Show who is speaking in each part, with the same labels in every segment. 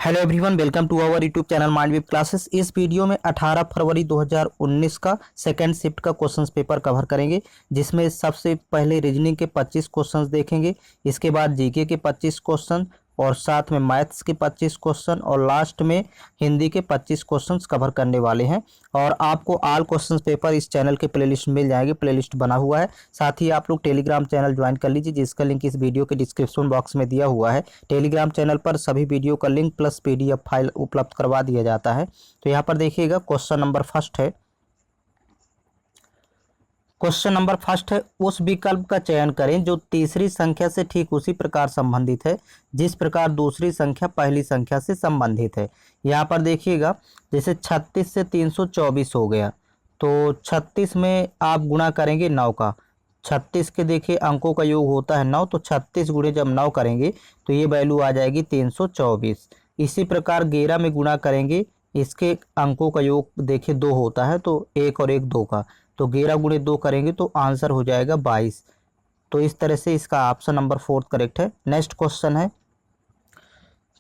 Speaker 1: Hello everyone, welcome to our YouTube channel Mindwave classes. इस video में 18 फरवरी 2019 का सेकंड शिफ्ट का क्वेश्चंस पेपर कवर करेंगे, जिसमें सबसे पहले रीजनिंग के 25 क्वेश्चंस देखेंगे। इसके बाद जीके के 25 क्वेश्चन और साथ में मैथ्स के 25 क्वेश्चन और लास्ट में हिंदी के 25 क्वेश्चंस कवर करने वाले हैं। और आपको ऑल क्वेश्चंस पेपर इस चैनल के प्लेलिस्ट में मिल जाएंगे, प्लेलिस्ट बना हुआ है। साथ ही आप लोग टेलीग्राम चैनल ज्वाइन कर लीजिए, जिसका लिंक इस वीडियो के डिस्क्रिप्शन बॉक्स में दिया हुआ है। टेलीग्राम चैनल पर सभी वीडियो का लिंक प्लस पीडीएफ फाइल उपलब्ध करवा दिया जाता है। तो यहाँ पर देखिएगा, क्वेश्चन नंबर फर्स्ट है। क्वेश्चन नंबर फर्स्ट है, उस विकल्प का चयन करें जो तीसरी संख्या से ठीक उसी प्रकार संबंधित है जिस प्रकार दूसरी संख्या पहली संख्या से संबंधित है। यहाँ पर देखिएगा, जैसे 36 से 324 हो गया, तो 36 में आप गुणा करेंगे 9 का। 36 के देखिए अंकों का योग होता है 9, तो 36 गुणे जब 9 करेंगे तो ये वैल्यू आ जाएगी 324। इसी प्रकार 11 में गुणा करेंगे, इसके अंकों का योग देखिए 2 होता है, तो 1 और 1 2 का, तो 11 गुणे 2 करेंगे तो आंसर हो जाएगा 22। तो इस तरह से इसका ऑप्शन नंबर 4 करेक्ट है। नेक्स्ट क्वेश्चन है,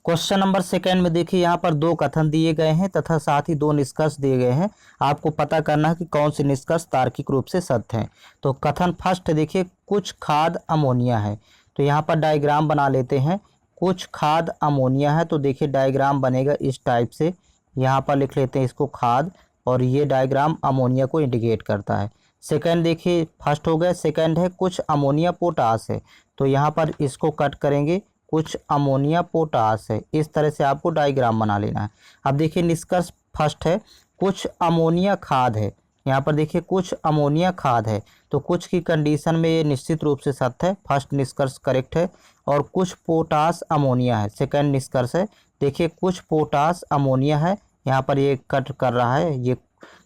Speaker 1: क्वेश्चन नंबर सेकंड में देखिए यहाँ पर 2 कथन दिए गए हैं तथा साथ ही 2 निष्कर्ष दिए गए हैं। आपको पता करना है कि कौन से निष्कर्ष तार्किक रूप से सत्य हैं। तो कथन फर्स्ट देखिए, कुछ खाद अमोनिया है। तो यहाँ पर डायग्राम बना लेते हैं। कुछ खाद अमोनिया है, तो देखिए डायग्राम बनेगा इस टाइप से। यहाँ पर लिख लेते हैं इसको खाद, और ये डायग्राम अमोनिया को इंडिकेट करता है। सेकंड देखिए, फर्स्ट हो गया, सेकंड है कुछ अमोनिया पोटास है। तो यहाँ पर इसको कट करेंगे, कुछ अमोनिया पोटास है। इस तरह से आपको डायग्राम बना लेना है। अब देखिए निष्कर्ष फर्स्ट है, कुछ अमोनिया खाद है। यहाँ पर देखिए कुछ अमोनिया खाद है, तो कुछ की कंडीशन में ये निश्चित रूप से सत्य है, फर्स्ट निष्कर्ष करेक्ट है। और कुछ पोटास अमोनिया है, सेकंड निष्कर्ष है। देखिए कुछ पोटास अमोनिया है, यहाँ पर ये कट कर रहा है ये,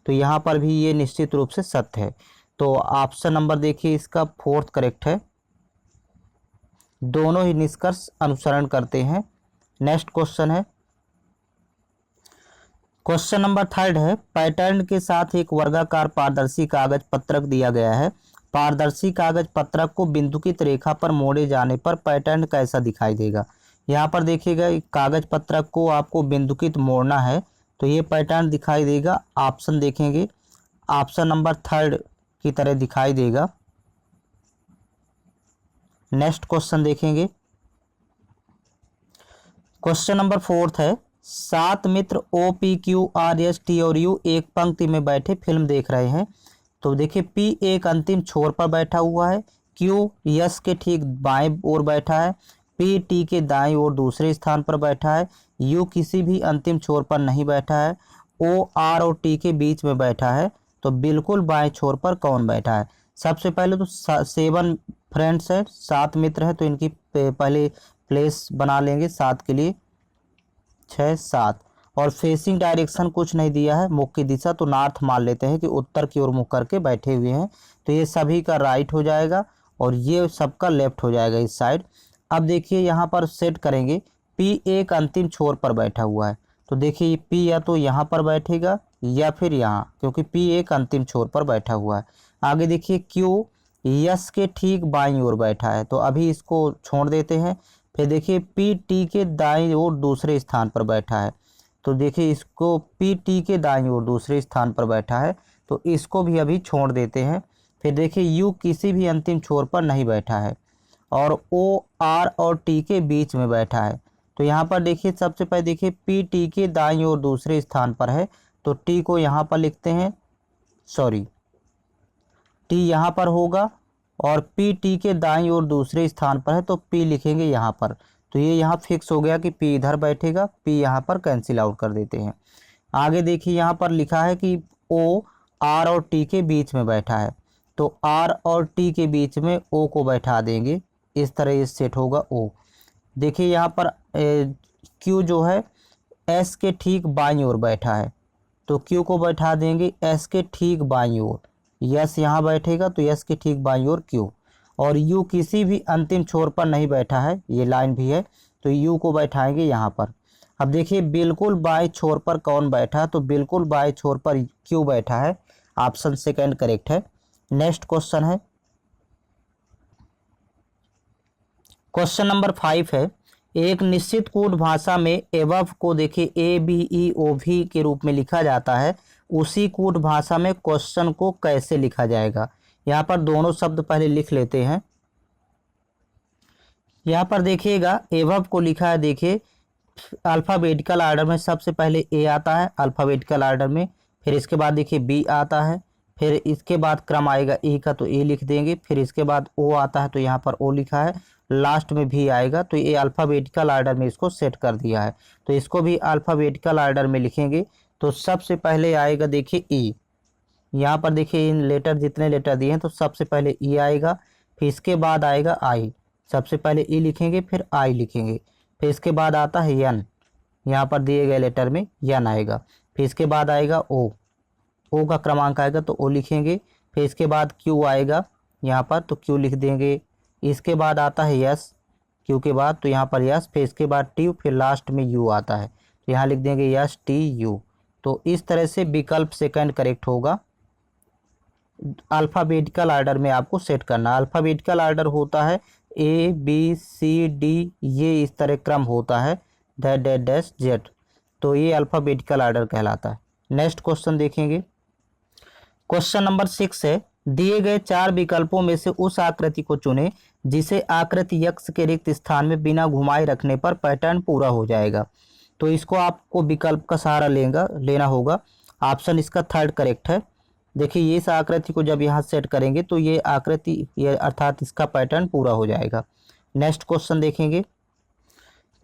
Speaker 1: तो यहाँ पर भी ये निश्चित रूप से सत्य है। तो ऑप्शन नंबर देखिए इसका 4th करेक्ट है। दोनों ही निष्कर्ष अनुसरण करते हैं। नेक्स्ट क्वेश्चन है, क्वेश्चन नंबर 3 है, पैटर्न के साथ एक वर्गाकार पारदर्शी कागज पत्रक दिया गया है। पारदर्शी कागज पत्रक को बिंदुकित रेखा पर मोड़े जाने पर पैटर्न कैसा दिखाई देगा। यहाँ पर देखिएगा, कागज पत्रक को आपको बिंदुकित मोड़ना है तो ये पैटर्न दिखाई देगा। ऑप्शन देखेंगे, ऑप्शन नंबर 3 की तरह दिखाई देगा। नेक्स्ट क्वेश्चन देखेंगे, क्वेश्चन नंबर 4 है, 7 मित्र O P Q R S T और यू एक पंक्ति में बैठे फिल्म देख रहे हैं। तो देखिए पी एक अंतिम छोर पर बैठा हुआ है, क्यू यस के ठीक बाएं ओर बैठा है, पी टी के दाएं ओर दूसरे स्थान पर बैठा है, यू किसी भी अंतिम छोर पर नहीं बैठा है, ओ आर और टी के बीच में बैठा है। तो बिल्कुल बाएं छोर पर कौन बैठा है। सबसे पहले तो 7 फ्रेंड्स है, 7 मित्र है, तो इनकी पहले प्लेस बना लेंगे 7 के लिए, 6 7। और फेसिंग डायरेक्शन कुछ नहीं दिया है, मुख की दिशा, तो नॉर्थ मान लेते हैं कि उत्तर की ओर मुख करके बैठे हुए हैं। तो ये सभी का राइट हो जाएगा और ये सबका लेफ्ट हो जाएगा इस साइड। अब देखिए यहाँ पर सेट करेंगे, पी एक अंतिम छोर पर बैठा हुआ है, तो देखिए पी या तो यहाँ पर बैठेगा या फिर यहाँ, क्योंकि पी एक अंतिम छोर पर बैठा हुआ है। आगे देखिए क्यू यस के ठीक बाईं ओर बैठा है, तो अभी इसको छोड़ देते हैं। फिर देखिए पी टी के दाईं ओर दूसरे स्थान पर बैठा है, तो देखिए इसको पी टी के दाईं ओर दूसरे स्थान पर बैठा है, तो इसको भी अभी छोड़ देते हैं। फिर देखिए यू किसी भी अंतिम छोर पर नहीं बैठा है और ओ आर और टी के बीच में बैठा है। तो यहाँ पर देखिए सबसे पहले देखिए पी टी के दाईं ओर दूसरे स्थान पर है, तो टी को यहाँ पर लिखते हैं, सॉरी टी यहाँ पर होगा, और पी टी के दाईं ओर दूसरे स्थान पर है तो पी लिखेंगे यहाँ पर। तो ये यहाँ फिक्स हो गया कि पी इधर बैठेगा, पी यहाँ पर कैंसिल आउट कर देते हैं। आगे देखिए यहाँ पर लिखा है कि ओ आर और टी के बीच में बैठा है, तो आर और टी के बीच में ओ को बैठा देंगे, इस तरह ये सेट होगा ओ। देखिए यहाँ पर क्यू जो है एस के ठीक बाईं ओर बैठा है, तो क्यू को बैठा देंगे एस के ठीक बाईं ओर। यस यहाँ बैठेगा तो यस के ठीक बाईं ओर क्यू, और यू किसी भी अंतिम छोर पर नहीं बैठा है, ये लाइन भी है, तो यू को बैठाएंगे यहाँ पर। अब देखिए बिल्कुल बाएं छोर पर कौन बैठा है, तो बिल्कुल बाएं छोर पर क्यू बैठा है, ऑप्शन सेकंड करेक्ट है। नेक्स्ट क्वेश्चन है, क्वेश्चन नंबर 5 है, एक निश्चित कोड भाषा में एबव को देखिए ABEOV के रूप में लिखा जाता है, उसी कोड भाषा में क्वेश्चन को कैसे लिखा जाएगा। यहाँ पर दोनों शब्द पहले लिख लेते हैं। यहाँ पर देखिएगा एबव को लिखा है, देखिए अल्फ़ाबेटिकल आर्डर में सबसे पहले ए आता है अल्फ़ाबेटिकल आर्डर में, फिर इसके बाद देखिए बी आता है, फिर इसके बाद क्रम आएगा ए का तो ए लिख देंगे, फिर इसके बाद ओ आता है तो यहाँ पर ओ लिखा है, लास्ट में भी आएगा तो ये अल्फ़ाबेटिकल आर्डर में इसको सेट कर दिया है। तो इसको भी अल्फ़ाबेटिकल आर्डर में लिखेंगे। तो सबसे पहले आएगा देखिए ई, यहाँ पर देखिए इन लेटर जितने लेटर दिए हैं तो सबसे पहले ई आएगा, फिर इसके बाद आएगा आई, सबसे पहले ई लिखेंगे फिर आई लिखेंगे, फिर इसके बाद आता है एन, यहाँ पर दिए गए लेटर में एन आएगा, फिर इसके बाद आएगा ओ, ओ का क्रमांक आएगा तो ओ लिखेंगे, फिर इसके बाद क्यू आएगा यहाँ पर तो क्यू लिख देंगे, इसके बाद आता है यस, क्यू के बाद तो यहाँ पर यस, फिर इसके बाद टी, फिर लास्ट में यू आता है तो यहाँ लिख देंगे यस टी यू। तो इस तरह से विकल्प सेकंड करेक्ट होगा। अल्फ़ाबेटिकल आर्डर में आपको सेट करना। अल्फ़ाबेटिकल आर्डर होता है ABCD, ये इस तरह क्रम होता है Z। तो ये अल्फ़ाबेटिकल आर्डर कहलाता है। नेक्स्ट क्वेश्चन देखेंगे। क्वेश्चन नंबर 6 है, दिए गए 4 विकल्पों में से उस आकृति को चुनें जिसे आकृति यक्ष के रिक्त स्थान में बिना घुमाए रखने पर पैटर्न पूरा हो जाएगा। तो इसको आपको विकल्प का सहारा लेना होगा। ऑप्शन इसका थर्ड करेक्ट है। देखिए ये इस आकृति को जब यहाँ सेट करेंगे तो ये आकृति ये अर्थात इसका पैटर्न पूरा हो जाएगा। नेक्स्ट क्वेश्चन देखेंगे।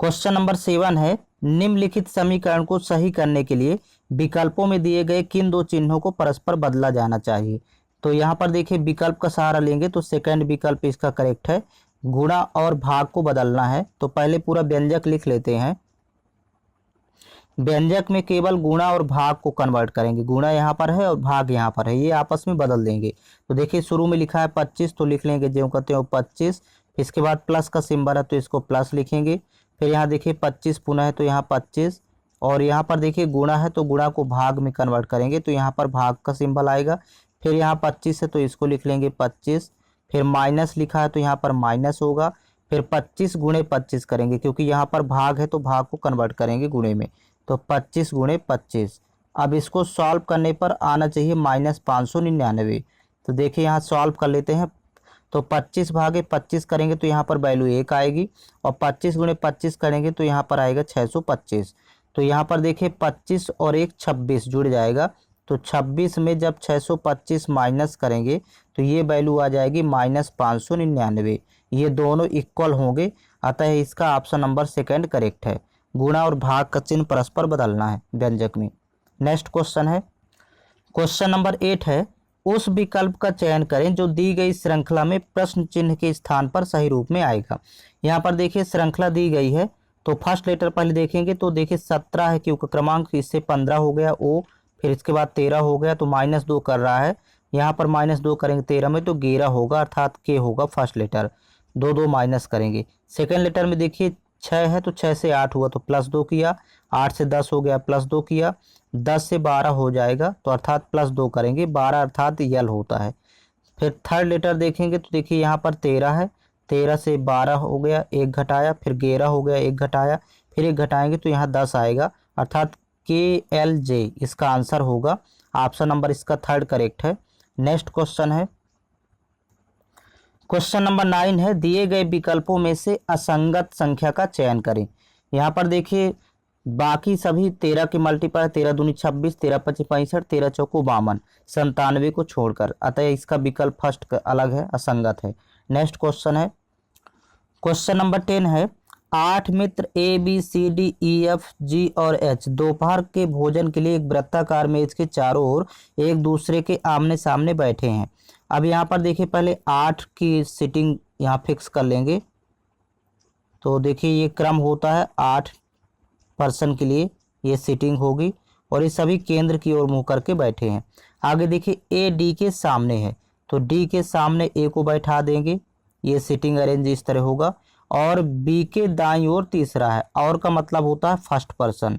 Speaker 1: क्वेश्चन नंबर 7 है, निम्नलिखित समीकरण को सही करने के लिए विकल्पों में दिए गए किन 2 चिन्हों को परस्पर बदला जाना चाहिए। तो यहाँ पर देखिए विकल्प का सहारा लेंगे तो सेकंड विकल्प इसका करेक्ट है, गुणा और भाग को बदलना है। तो पहले पूरा व्यंजक लिख लेते हैं। व्यंजक में केवल गुणा और भाग को कन्वर्ट करेंगे, गुणा यहाँ पर है और भाग यहाँ पर है, ये आपस में बदल देंगे। तो देखिए शुरू में लिखा है 25 तो लिख लेंगे जो कहते हो 25, इसके बाद प्लस का सिंबल है तो इसको प्लस लिखेंगे, फिर यहाँ देखिए 25 पुनः है तो यहाँ 25, और यहाँ पर देखिए गुणा है तो गुणा को भाग में कन्वर्ट करेंगे तो यहाँ पर भाग का सिंबल आएगा, फिर यहाँ 25 है तो इसको लिख लेंगे 25, फिर माइनस लिखा है तो यहाँ पर माइनस होगा, फिर 25 गुणे 25 करेंगे क्योंकि यहाँ पर भाग है तो भाग को कन्वर्ट करेंगे गुणे में, तो 25 गुणे 25। अब इसको सॉल्व करने पर आना चाहिए -599। तो देखिए यहाँ सॉल्व कर लेते हैं। तो 25 भागे 25 करेंगे तो यहाँ पर वैल्यू 1 आएगी, और 25 गुणे 25 करेंगे तो यहाँ पर आएगा 625। तो यहाँ पर देखिए 25 और 1 26 जुड़ जाएगा, तो 26 में जब 625 माइनस करेंगे तो ये वैल्यू आ जाएगी -599। ये दोनों इक्वल होंगे, अतः इसका ऑप्शन नंबर सेकंड करेक्ट है। गुणा और भाग का चिन्ह परस्पर बदलना है व्यंजक में। नेक्स्ट क्वेश्चन है, क्वेश्चन नंबर 8 है, उस विकल्प का चयन करें जो दी गई श्रृंखला में प्रश्न चिन्ह के स्थान पर सही रूप में आएगा। यहाँ पर देखिए श्रृंखला दी गई है तो फर्स्ट लेटर पहले देखेंगे तो देखिए 17 है क्योंकि क्रमांक, इससे 15 हो गया ओ, फिर इसके बाद 13 हो गया तो -2 कर रहा है, यहाँ पर -2 करेंगे 13 में तो 11 होगा अर्थात के होगा फर्स्ट लेटर, 2 माइनस करेंगे। सेकेंड लेटर में देखिए 6 है तो 6 से 8 हुआ तो +2 किया, 8 से 10 हो गया +2 किया, 10 से 12 हो जाएगा तो अर्थात +2 करेंगे, 12 अर्थात यल होता है। फिर थर्ड लेटर देखेंगे तो देखिए यहाँ पर 13 है, 13 से 12 हो गया 1 घटाया, फिर 11 हो गया 1 घटाया, फिर 1 घटाएंगे तो यहाँ 10 आएगा अर्थात KLJ इसका आंसर होगा। ऑप्शन नंबर इसका थर्ड करेक्ट है। नेक्स्ट क्वेश्चन है, क्वेश्चन नंबर 9 है, दिए गए विकल्पों में से असंगत संख्या का चयन करें। यहाँ पर देखिए बाकी सभी 13 के मल्टीप्लाई 13 दूनी 26, 13 पच्ची 65, 13 चौको 52, 97 को छोड़कर, अतः इसका विकल्प फर्स्ट अलग है, असंगत है। नेक्स्ट क्वेश्चन है, क्वेश्चन नंबर 10 है, 8 मित्र ABCDEFG और H दोपहर के भोजन के लिए एक वृत्ताकार मेज के चारों ओर एक दूसरे के आमने सामने बैठे हैं। अब यहाँ पर देखिए पहले 8 की सीटिंग यहाँ फिक्स कर लेंगे। तो देखिए ये क्रम होता है 8 पर्सन के लिए ये सीटिंग होगी, और ये सभी केंद्र की ओर मुंह करके बैठे हैं। आगे देखिए A D के सामने है तो D के सामने A को बैठा देंगे, ये सीटिंग अरेंज इस तरह होगा, और B के दाईं ओर तीसरा है, और का मतलब होता है फर्स्ट पर्सन,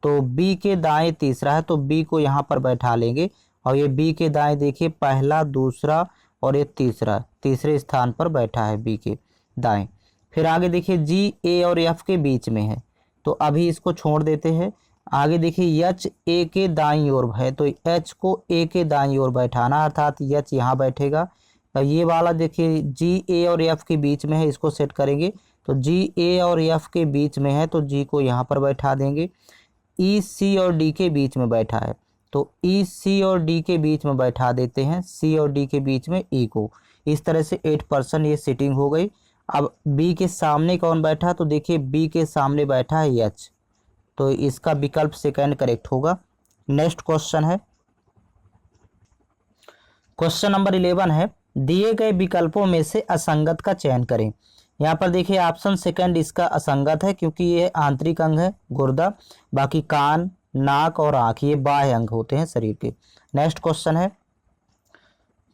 Speaker 1: तो B के दाएं तीसरा है तो B को यहाँ पर बैठा लेंगे, और ये B के दाएं देखिए पहला दूसरा और ये तीसरे स्थान पर बैठा है B के दाएं। फिर आगे देखिए जी ए और एफ के बीच में है, तो अभी इसको छोड़ देते हैं। आगे देखिए एच ए के दाईं ओर है, तो एच को ए के दाईं ओर बैठाना, अर्थात एच यहाँ बैठेगा। तो ये वाला देखिए जी ए और एफ के बीच में है, इसको सेट करेंगे। तो जी ए और एफ के बीच में है, तो जी को यहाँ पर बैठा देंगे। ई सी और डी के बीच में बैठा है, तो ई सी और डी के बीच में बैठा देते हैं, सी और डी के बीच में ई को। इस तरह से 8% ये सीटिंग हो गई। अब बी के सामने कौन बैठा, तो देखिए बी के सामने बैठा है एच, तो इसका विकल्प सेकंड करेक्ट होगा। नेक्स्ट क्वेश्चन है, क्वेश्चन नंबर 11 है, दिए गए विकल्पों में से असंगत का चयन करें। यहाँ पर देखिए ऑप्शन सेकंड इसका असंगत है, क्योंकि ये आंतरिक अंग है गुर्दा, बाकी कान, नाक और आँख ये बाह्य अंग होते हैं शरीर के। नेक्स्ट क्वेश्चन है,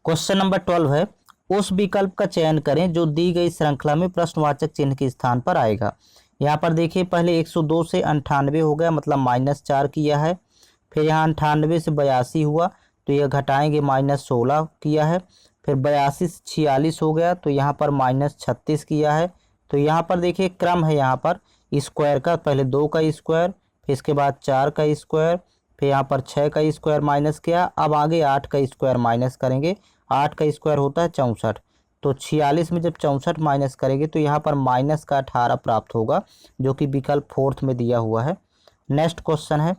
Speaker 1: क्वेश्चन नंबर 12 है, उस विकल्प का चयन करें जो दी गई श्रृंखला में प्रश्नवाचक चिन्ह के स्थान पर आएगा। यहाँ पर देखिए पहले 102 से 98 हो गया, मतलब -4 किया है। फिर यहाँ 98 से 82 हुआ, तो यह घटाएंगे -16 किया है। फिर 82 से 46 हो गया, तो यहाँ पर -36 किया है। तो यहाँ पर देखिए क्रम है यहाँ पर स्क्वायर का, पहले 2 का स्क्वायर, फिर इसके बाद 4 का स्क्वायर, फिर यहाँ पर 6 का स्क्वायर माइनस किया। अब आगे 8 का स्क्वायर माइनस करेंगे, 8 का स्क्वायर होता है 64, तो 46 में जब 64 माइनस करेंगे तो यहाँ पर माइनस का 18 प्राप्त होगा, जो कि विकल्प 4th में दिया हुआ है। नेक्स्ट क्वेश्चन है,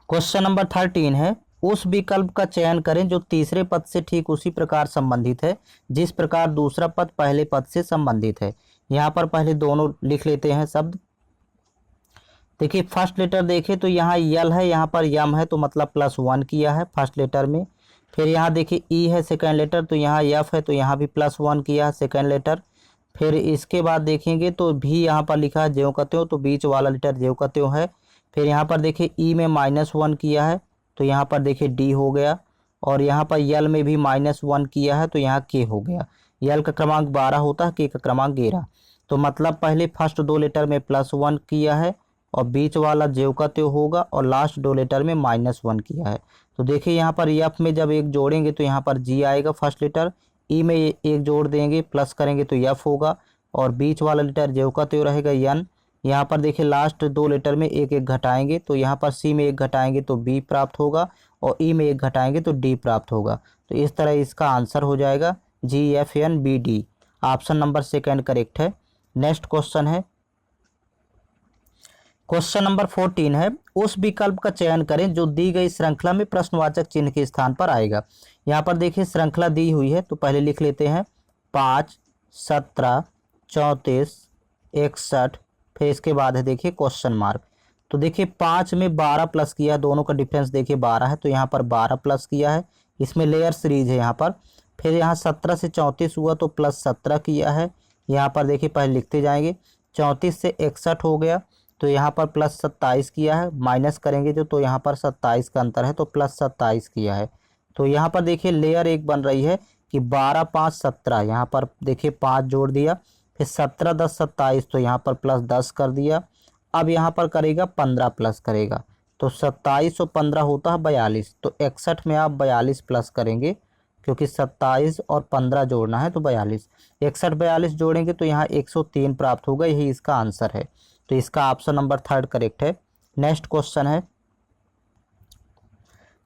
Speaker 1: क्वेश्चन नंबर 13 है, उस विकल्प का चयन करें जो तीसरे पद से ठीक उसी प्रकार संबंधित है जिस प्रकार दूसरा पद पहले पद से संबंधित है। यहाँ पर पहले दोनों लिख लेते हैं शब्द। देखिए फर्स्ट लेटर देखें तो यहाँ यल है, यहाँ पर यम है, तो मतलब +1 किया है फर्स्ट लेटर में। फिर यहाँ देखिए ई है सेकंड लेटर, तो यहाँ एफ है, तो यहाँ भी +1 किया है सेकंड लेटर। फिर इसके बाद देखेंगे तो भी यहाँ पर लिखा है ज्यों का त्यों, तो बीच वाला लेटर ज्यों का त्यों है। फिर यहाँ पर देखिए ई में -1 किया है, तो यहाँ पर देखिए डी हो गया। और यहाँ पर यल में भी -1 किया है, तो यहाँ के हो गया। यल का क्रमांक 12 होता है, के का क्रमांक 11। तो मतलब पहले फर्स्ट 2 लेटर में +1 किया है, और बीच वाला ज्यों का त्यों होगा, और लास्ट 2 लेटर में -1 किया है। तो देखिए यहाँ पर एफ में जब एक जोड़ेंगे तो यहाँ पर जी आएगा फर्स्ट लेटर, ई में एक जोड़ देंगे प्लस करेंगे तो एफ होगा, और बीच वाला लेटर ज्यों का त्यों रहेगा एन। यहाँ पर देखिए लास्ट 2 लेटर में एक एक घटाएंगे, तो यहाँ पर सी में एक घटाएंगे तो बी प्राप्त होगा, और ई में एक घटाएंगे तो डी प्राप्त होगा। तो इस तरह इसका आंसर हो जाएगा GFNBD। Option number second correct है। नेक्स्ट क्वेश्चन है, क्वेश्चन नंबर 14 है, उस विकल्प का चयन करें जो दी गई श्रृंखला में प्रश्नवाचक चिन्ह के स्थान पर आएगा। यहाँ पर देखिए श्रृंखला दी हुई है, तो पहले लिख लेते हैं 5, 17, 34, 61, फिर इसके बाद है देखिए क्वेश्चन मार्क। तो देखिए 5 में 12 प्लस किया, दोनों का डिफरेंस देखिए 12 है, तो यहाँ पर 12 प्लस किया है, इसमें लेयर सीरीज है यहाँ पर। फिर यहाँ 17 से 34 हुआ, तो +17 किया है। यहाँ पर देखिए पहले लिखते जाएंगे, 34 से 61 हो गया, तो यहाँ पर +27 किया है, माइनस करेंगे जो, तो यहाँ पर 27 का अंतर है, तो +27 किया है। तो यहाँ पर देखिए लेयर एक बन रही है कि 12, 5, 17, यहाँ पर देखिए 5 जोड़ दिया, फिर 17, 10, 27, तो यहाँ पर +10 कर दिया। अब यहाँ पर करेगा 15 प्लस करेगा, तो 27 और 15 होता है 42, तो 61 में आप 42 प्लस करेंगे, क्योंकि 27 और 15 जोड़ना है, तो 42, 61 42 जोड़ेंगे तो यहाँ 103 प्राप्त होगा, यही इसका आंसर है। तो इसका ऑप्शन नंबर 3 करेक्ट है। नेक्स्ट क्वेश्चन है,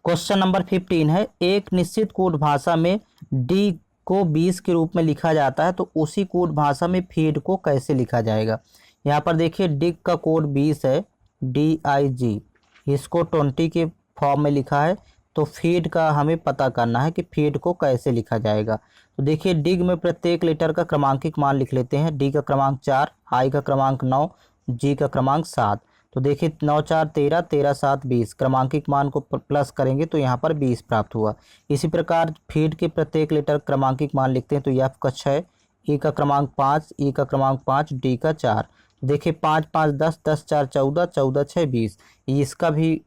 Speaker 1: क्वेश्चन नंबर 15 है, एक निश्चित कोड भाषा में डी को 20 के रूप में लिखा जाता है, तो उसी कोड भाषा में फीड को कैसे लिखा जाएगा। यहाँ पर देखिए डिग का कोड 20 है, DIG, इसको 20 के फॉर्म में लिखा है, तो फीड का हमें पता करना है कि फीड को कैसे लिखा जाएगा। तो देखिए डिग में प्रत्येक लेटर का क्रमांकित मान लिख लेते हैं। डी का क्रमांक 4, आई का क्रमांक 9, जी का क्रमांक 7। तो देखिए 9 4 13, 13 7 20, क्रमांकित मान को प्लस करेंगे तो यहाँ पर 20 प्राप्त हुआ। इसी प्रकार फीड के प्रत्येक लेटर क्रमांकित मान लिखते हैं, तो एफ का 6, ई का क्रमांक 5, ई का क्रमांक 5, डी का 4। देखिए 5 5 10, 10 4 14, 14 6 20, इसका भी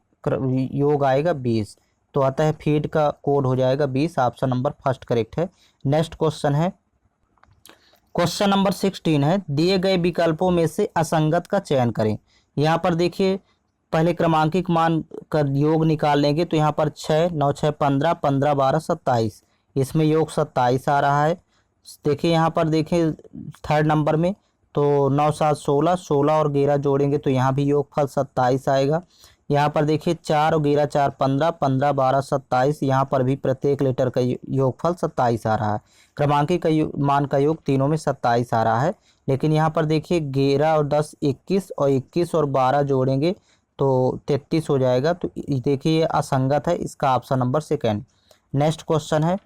Speaker 1: योग आएगा 20, तो अतः फीड का कोड हो जाएगा 20। ऑप्शन नंबर फर्स्ट करेक्ट है। नेक्स्ट क्वेश्चन है, क्वेश्चन नंबर 16 है, दिए गए विकल्पों में से असंगत का चयन करें। यहाँ पर देखिए पहले क्रमांकित मान का योग निकाल लेंगे, तो यहाँ पर 6 9 6 15, 15 12 27, इसमें योग 27 आ रहा है। देखिए यहाँ पर देखिए थर्ड नंबर में, तो 9 7 16, 16 और 11 जोड़ेंगे तो यहाँ भी योगफल 27 आएगा। यहाँ पर देखिए 4 और 11 4 15, 15 12 27, यहाँ पर भी प्रत्येक लेटर का योगफल 27 आ रहा है। क्रमांकी का मान का योग तीनों में 27 आ रहा है। लेकिन यहाँ पर देखिए 11 और 10 21, और 21 और 12 जोड़ेंगे तो 33 हो जाएगा। तो देखिए ये असंगत है, इसका option number second. Next question है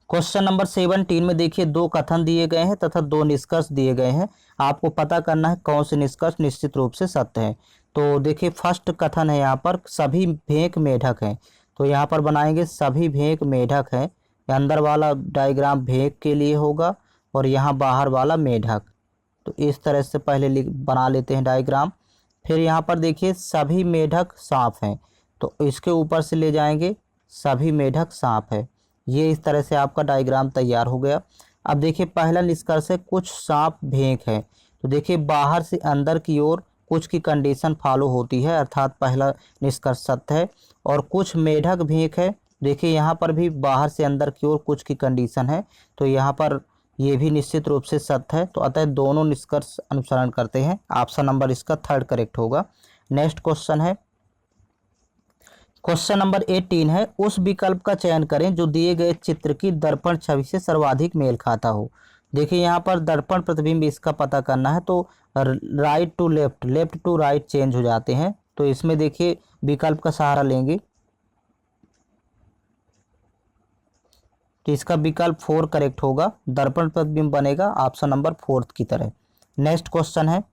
Speaker 1: क्वेश्चन नंबर 17 में देखिए दो कथन दिए गए हैं तथा दो निष्कर्ष दिए गए हैं। आपको पता करना है कौन से निष्कर्ष निश्चित रूप से सत्य है। तो देखिए फर्स्ट कथन है यहाँ पर सभी भेंक मेढक हैं, तो यहाँ पर बनाएंगे सभी भेंक मेढक हैं। अंदर वाला डायग्राम भेंक के लिए होगा और यहाँ बाहर वाला मेढक। तो इस तरह से पहले बना लेते हैं डायग्राम। फिर यहाँ पर देखिए सभी मेढक सांप हैं, तो इसके ऊपर से ले जाएंगे सभी मेढक सांप है। ये इस तरह से आपका डायग्राम तैयार हो गया। अब देखिए पहला निष्कर्ष है कुछ सांप भेंक है, तो देखिए बाहर से अंदर की ओर कुछ की कंडीशन फॉलो होती है, अर्थात पहला निष्कर्ष सत्य है। और कुछ मेढक भेंक है, देखिए यहाँ पर भी बाहर से अंदर की ओर कुछ की कंडीशन है, तो यहाँ पर ये भी निश्चित रूप से सत्य है। तो अतः दोनों निष्कर्ष अनुसरण करते हैं। ऑप्शन नंबर इसका थर्ड करेक्ट होगा। नेक्स्ट क्वेश्चन है क्वेश्चन नंबर 18 है उस विकल्प का चयन करें जो दिए गए चित्र की दर्पण छवि से सर्वाधिक मेल खाता हो। देखिए यहाँ पर दर्पण प्रतिबिंब इसका पता करना है, तो right to left, left to right change हो जाते हैं। तो इसमें देखिए विकल्प का सहारा लेंगे तो इसका विकल्प 4 करेक्ट होगा। दर्पण प्रतिबिंब बनेगा ऑप्शन नंबर 4 की तरह। नेक्स्ट क्वेश्चन है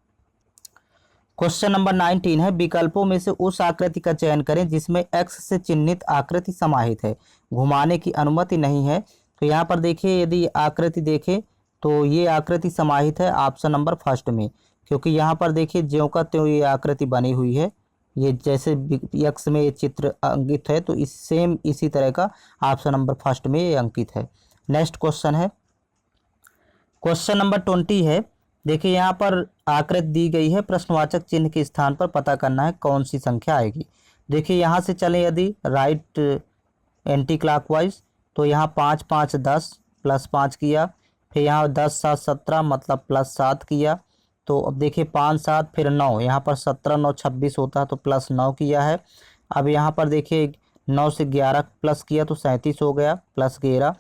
Speaker 1: क्वेश्चन नंबर 19 है विकल्पों में से उस आकृति का चयन करें जिसमें एक्स से चिन्हित आकृति समाहित है, घुमाने की अनुमति नहीं है। तो यहाँ पर देखिए यदि आकृति देखें तो ये आकृति समाहित है ऑप्शन नंबर फर्स्ट में, क्योंकि यहाँ पर देखिए ज्यों का त्यों ये आकृति बनी हुई है। ये जैसे एक्स में ये चित्र अंकित है तो इस सेम इसी तरह का ऑप्शन नंबर फर्स्ट में ये अंकित है। नेक्स्ट क्वेश्चन है क्वेश्चन नंबर 20 है। देखिए यहाँ पर आकृति दी गई है, प्रश्नवाचक चिन्ह के स्थान पर पता करना है कौन सी संख्या आएगी। देखिए यहाँ से चलें यदि राइट एंटी क्लॉकवाइज, तो यहाँ 5 5 10 +5 किया, फिर यहाँ 10 7 17 मतलब +7 किया। तो अब देखिए 5 7 फिर 9, यहाँ पर 17 9 26 होता है तो +9 किया है। अब यहाँ पर देखिए 9 से 11 प्लस किया तो 37 हो गया +11।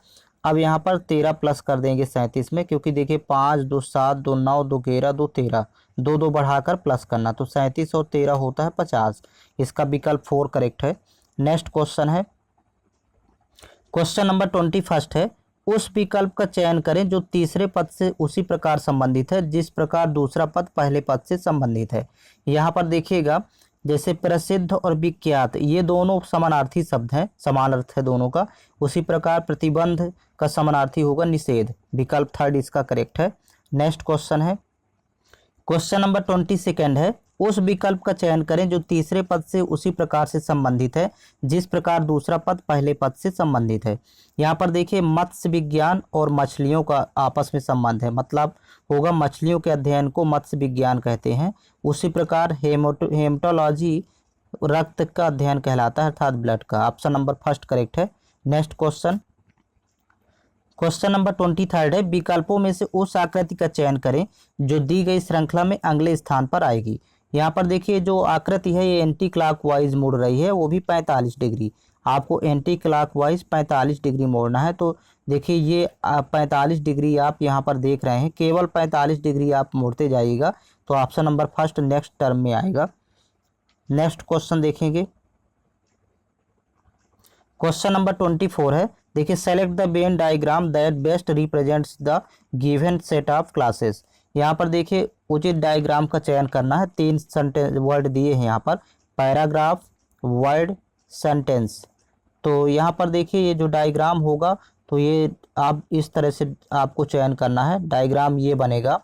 Speaker 1: अब यहाँ पर 13 प्लस कर देंगे 37 में, क्योंकि देखिए 5 2 7 2 9 2 11 2 13, 2 2 बढ़ाकर प्लस करना, तो 37 और 13 होता है 50। इसका विकल्प 4 करेक्ट है। नेक्स्ट क्वेश्चन है क्वेश्चन नंबर 21 है उस विकल्प का चयन करें जो तीसरे पद से उसी प्रकार संबंधित है जिस प्रकार दूसरा पद पहले पद से संबंधित है। यहाँ पर देखिएगा जैसे प्रसिद्ध और विख्यात ये दोनों समानार्थी शब्द हैं, समान अर्थ है दोनों का। उसी प्रकार प्रतिबंध का समानार्थी होगा निषेध, विकल्प थर्ड इसका करेक्ट है। नेक्स्ट क्वेश्चन है क्वेश्चन नंबर 22 है उस विकल्प का चयन करें जो तीसरे पद से उसी प्रकार से संबंधित है जिस प्रकार दूसरा पद पहले पद से संबंधित है। यहाँ पर देखिए मत्स्य विज्ञान और मछलियों का आपस में संबंध है, मतलब होगा मछलियों के अध्ययन को मत्स्य विज्ञान कहते हैं। उसी प्रकार हेमेटोलॉजी रक्त का अध्ययन कहलाता है, अर्थात ब्लड का। ऑप्शन नंबर फर्स्ट करेक्ट है। नेक्स्ट क्वेश्चन नंबर 23 है विकल्पों में से उस आकृति का चयन करें जो दी गई श्रृंखला में अगले स्थान पर आएगी। यहाँ पर देखिए जो आकृति है ये एंटी क्लॉकवाइज मुड़ रही है, वो भी 45 डिग्री। आपको एंटी क्लॉकवाइज 45 डिग्री मोड़ना है। तो देखिए ये 45 डिग्री आप यहाँ पर देख रहे हैं, केवल 45 डिग्री आप मोड़ते जाइएगा तो option number first next term में आएगा। नेक्स्ट क्वेश्चन देखेंगे क्वेश्चन नंबर 24 है। देखिए select the Venn diagram that best represents the given set of classes. यहाँ पर देखिए उचित डायग्राम का चयन करना है। 3 सेंटेंस वर्ड दिए हैं यहाँ पर, पैराग्राफ, वर्ड, सेंटेंस। तो यहाँ पर देखिए ये जो डायग्राम होगा तो ये आप इस तरह से आपको चयन करना है। डायग्राम ये बनेगा,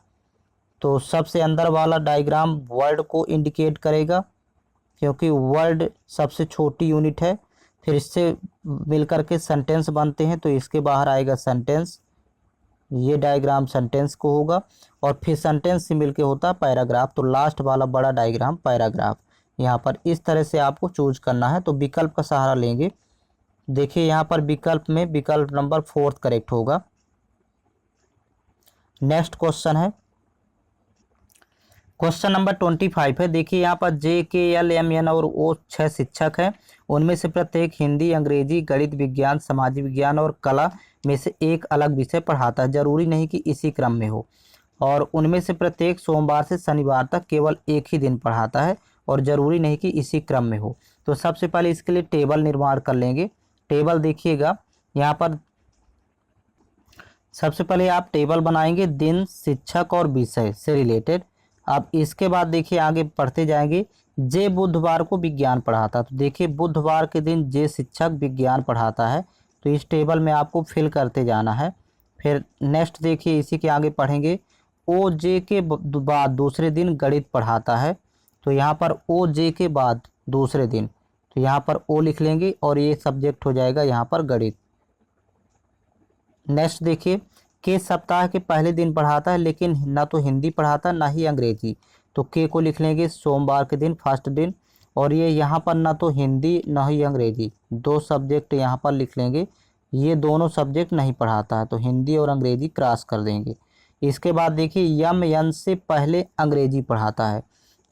Speaker 1: तो सबसे अंदर वाला डायग्राम वर्ड को इंडिकेट करेगा क्योंकि वर्ड सबसे छोटी यूनिट है। फिर इससे मिलकर के सेंटेंस बनते हैं, तो इसके बाहर आएगा सेंटेंस, ये डायग्राम सेंटेंस को होगा। और फिर सेंटेंस से मिलके होता है पैराग्राफ, तो लास्ट वाला बड़ा डायग्राम पैराग्राफ। यहाँ पर इस तरह से आपको चूज करना है, तो विकल्प का सहारा लेंगे। देखिए यहाँ पर विकल्प में विकल्प नंबर 4 करेक्ट होगा। नेक्स्ट क्वेश्चन है क्वेश्चन नंबर 25 है। देखिए यहाँ पर JKLMN और O 6 शिक्षक हैं। उनमें से प्रत्येक हिंदी, अंग्रेजी, गणित, विज्ञान, सामाजिक विज्ञान और कला में से एक अलग विषय पढ़ाता है। जरूरी नहीं कि इसी क्रम में हो। और उनमें से प्रत्येक सोमवार से शनिवार तक केवल एक ही दिन पढ़ाता है और जरूरी नहीं कि इसी क्रम में हो। तो सबसे पहले इसके लिए टेबल निर्माण कर लेंगे। टेबल देखिएगा यहाँ पर सबसे पहले आप टेबल बनाएंगे दिन, शिक्षक और विषय से रिलेटेड। अब इसके बाद देखिए आगे पढ़ते जाएंगे। जे बुधवार को विज्ञान पढ़ाता, तो देखिए बुधवार के दिन जे शिक्षक विज्ञान पढ़ाता है, तो इस टेबल में आपको फिल करते जाना है। फिर नेक्स्ट देखिए इसी के आगे पढ़ेंगे। ओ जे के बाद दूसरे दिन गणित पढ़ाता है, तो यहाँ पर ओ जे के बाद दूसरे दिन, तो यहाँ पर ओ लिख लेंगे और ये सब्जेक्ट हो जाएगा यहाँ पर गणित। नेक्स्ट देखिए के सप्ताह के पहले दिन पढ़ाता है, लेकिन ना तो हिंदी पढ़ाता ना ही अंग्रेजी, तो के को लिख लेंगे सोमवार के दिन फर्स्ट दिन। और ये यहाँ पर ना तो हिंदी ना ही अंग्रेजी, दो सब्जेक्ट यहाँ पर लिख लेंगे। ये दोनों सब्जेक्ट नहीं पढ़ाता है, तो हिंदी और अंग्रेजी क्रॉस कर देंगे। इसके बाद देखिए यम यन से पहले अंग्रेजी पढ़ाता है,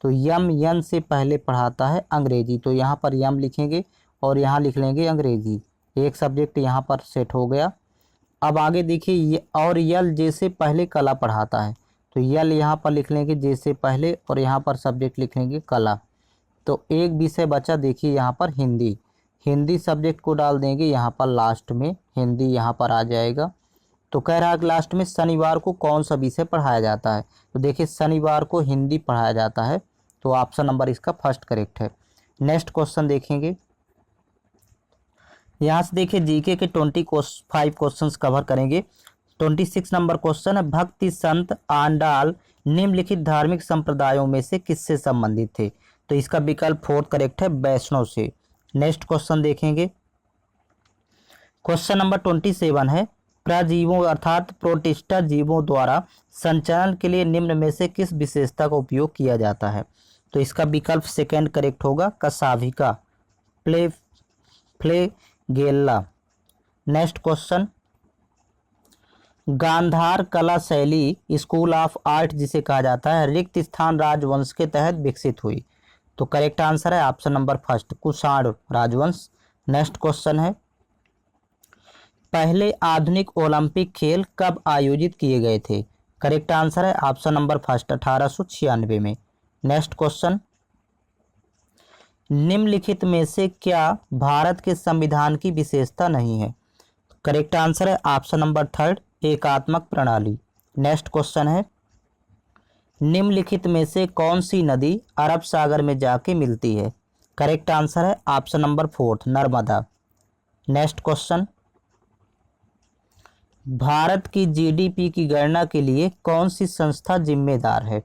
Speaker 1: तो यम यन से पहले पढ़ाता है अंग्रेजी, तो यहाँ पर यम लिखेंगे और यहाँ लिख लेंगे अंग्रेजी। एक सब्जेक्ट यहाँ पर सेट हो गया। अब आगे देखिए और यल जैसे पहले कला पढ़ाता है, तो यल यहाँ पर लिख लेंगे जैसे पहले और यहाँ पर सब्जेक्ट लिख लेंगे कला। तो एक विषय बचा देखिए यहाँ पर हिंदी। हिंदी सब्जेक्ट को डाल देंगे यहाँ पर लास्ट में, हिंदी यहाँ पर आ जाएगा। तो कह रहा है कि लास्ट में शनिवार को कौन सा विषय पढ़ाया जाता है, तो देखिए शनिवार को हिंदी पढ़ाया जाता है, तो ऑप्शन नंबर इसका फर्स्ट करेक्ट है। नेक्स्ट क्वेश्चन देखेंगे। यहाँ से देखिए जीके के 25 क्वेश्चंस कवर करेंगे। 26 नंबर क्वेश्चन है, भक्ति संत आंडाल निम्नलिखित धार्मिक संप्रदायों में से किससे संबंधित थे, तो इसका विकल्प फोर्थ करेक्ट है, वैष्णव से। नेक्स्ट क्वेश्चन देखेंगे। क्वेश्चन नंबर 27 है, प्रजीवों अर्थात प्रोटिस्टा जीवों द्वारा संचालन के लिए निम्न में से किस विशेषता का उपयोग किया जाता है, तो इसका विकल्प सेकेंड करेक्ट होगा, कसाभिका फ्लेगेल्ला। नेक्स्ट क्वेश्चन, गांधार कला शैली स्कूल ऑफ आर्ट जिसे कहा जाता है रिक्त स्थान राजवंश के तहत विकसित हुई, तो करेक्ट आंसर है ऑप्शन नंबर फर्स्ट, कुषाण राजवंश। नेक्स्ट क्वेश्चन है, पहले आधुनिक ओलंपिक खेल कब आयोजित किए गए थे, करेक्ट आंसर है ऑप्शन नंबर फर्स्ट, 1896 में। नेक्स्ट क्वेश्चन, निम्नलिखित में से क्या भारत के संविधान की विशेषता नहीं है, करेक्ट आंसर है ऑप्शन नंबर थर्ड, एकात्मक प्रणाली। नेक्स्ट क्वेश्चन है, निम्नलिखित में से कौन सी नदी अरब सागर में जाके मिलती है, करेक्ट आंसर है option number fourth, Narmada. Next question, Bharat की जीडीपी की गणना के लिए कौन सी संस्था जिम्मेदार है,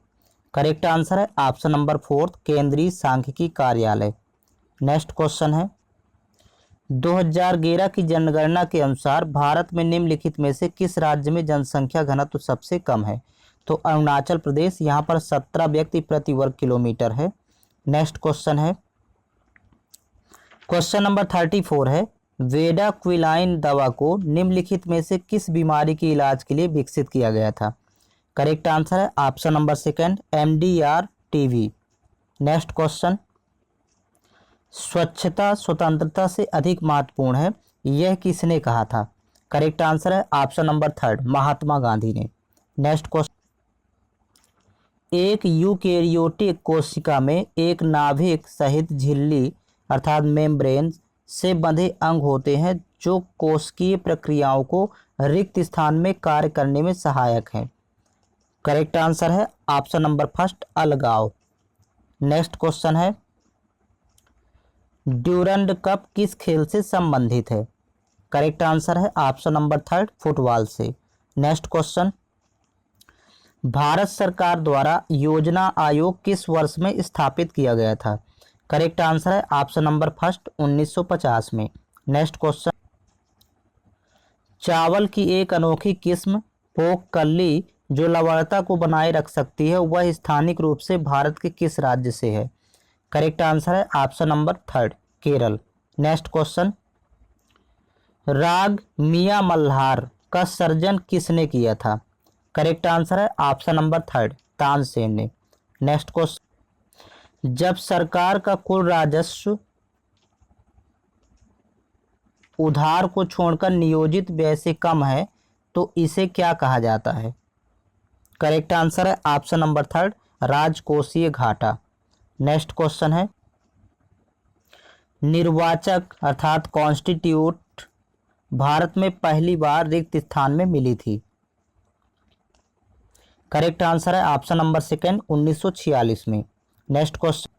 Speaker 1: करेक्ट आंसर है ऑप्शन नंबर फोर्थ, केंद्रीय सांख्यिकी कार्यालय। नेक्स्ट क्वेश्चन है, 2011 की जनगणना के अनुसार भारत में निम्नलिखित में से किस राज्य में जनसंख्या घनत्व सबसे कम है, तो अरुणाचल प्रदेश, यहाँ पर 17 व्यक्ति प्रति वर्ग किलोमीटर है। नेक्स्ट क्वेश्चन है, क्वेश्चन नंबर 34 है, वेडाक्विलाइन दवा को निम्नलिखित में से किस बीमारी के इलाज के लिए विकसित किया गया था, करेक्ट आंसर है option number second, MDR TV. Next question, स्वच्छता स्वतंत्रता से अधिक महत्वपूर्ण है, यह किसने कहा था, करेक्ट आंसर है option number third, Mahatma Gandhi ने। नेक्स्ट क्वेश्चन, एक यूकेरियोटिक कोशिका में एक नाभिक सहित झिल्ली अर्थात मेम्ब्रेन से बंधे अंग होते हैं जो कोशिकीय प्रक्रियाओं को रिक्त स्थान में कार्य करने में सहायक हैं, करेक्ट आंसर है ऑप्शन नंबर फर्स्ट, अलगाव। नेक्स्ट क्वेश्चन है, ड्यूरंड कप किस खेल से संबंधित है, करेक्ट आंसर है ऑप्शन नंबर थर्ड, फुटबॉल से। नेक्स्ट क्वेश्चन, भारत सरकार द्वारा योजना आयोग किस वर्ष में स्थापित किया गया था, करेक्ट आंसर है ऑप्शन नंबर फर्स्ट, 1950 में। नेक्स्ट क्वेश्चन, चावल की एक अनोखी किस्म पोकल्ली जो लवणता को बनाए रख सकती है वह स्थानिक रूप से भारत के किस राज्य से है, करेक्ट आंसर है option number third, Kerala. Next question, राग मियां मल्हार का सर्जन किसने किया था, करेक्ट आंसर है ऑप्शन नंबर थर्ड, तानसेन ने। नेक्स्ट क्वेश्चन, जब सरकार का कुल राजस्व उधार को छोड़कर नियोजित व्यय से कम है तो इसे क्या कहा जाता है? करेक्ट आंसर है ऑप्शन नंबर थर्ड, राजकोषीय घाटा। नेक्स्ट क्वेश्चन है, निर्वाचक अर्थात कॉन्स्टिट्यूट भारत में पहली बार रिक्त स्थान में मिली थी। करेक्ट आंसर है ऑप्शन नंबर सेकंड, 1946 में। नेक्स्ट क्वेश्चन,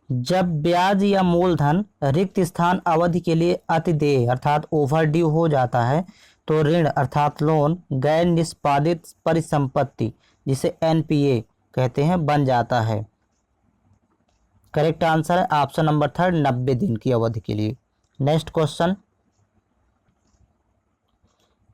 Speaker 1: जब ब्याज या मूलधन रिक्त स्थान अवधि के लिए अतिदेय अर्थात ओवर ड्यू हो जाता है तो ऋण अर्थात लोन गैर निष्पादित परिसंपत्ति जिसे एनपीए कहते हैं बन जाता है। करेक्ट आंसर है ऑप्शन नंबर थर्ड, 90 दिन की अवधि के लिए। नेक्स्ट क्वेश्चन,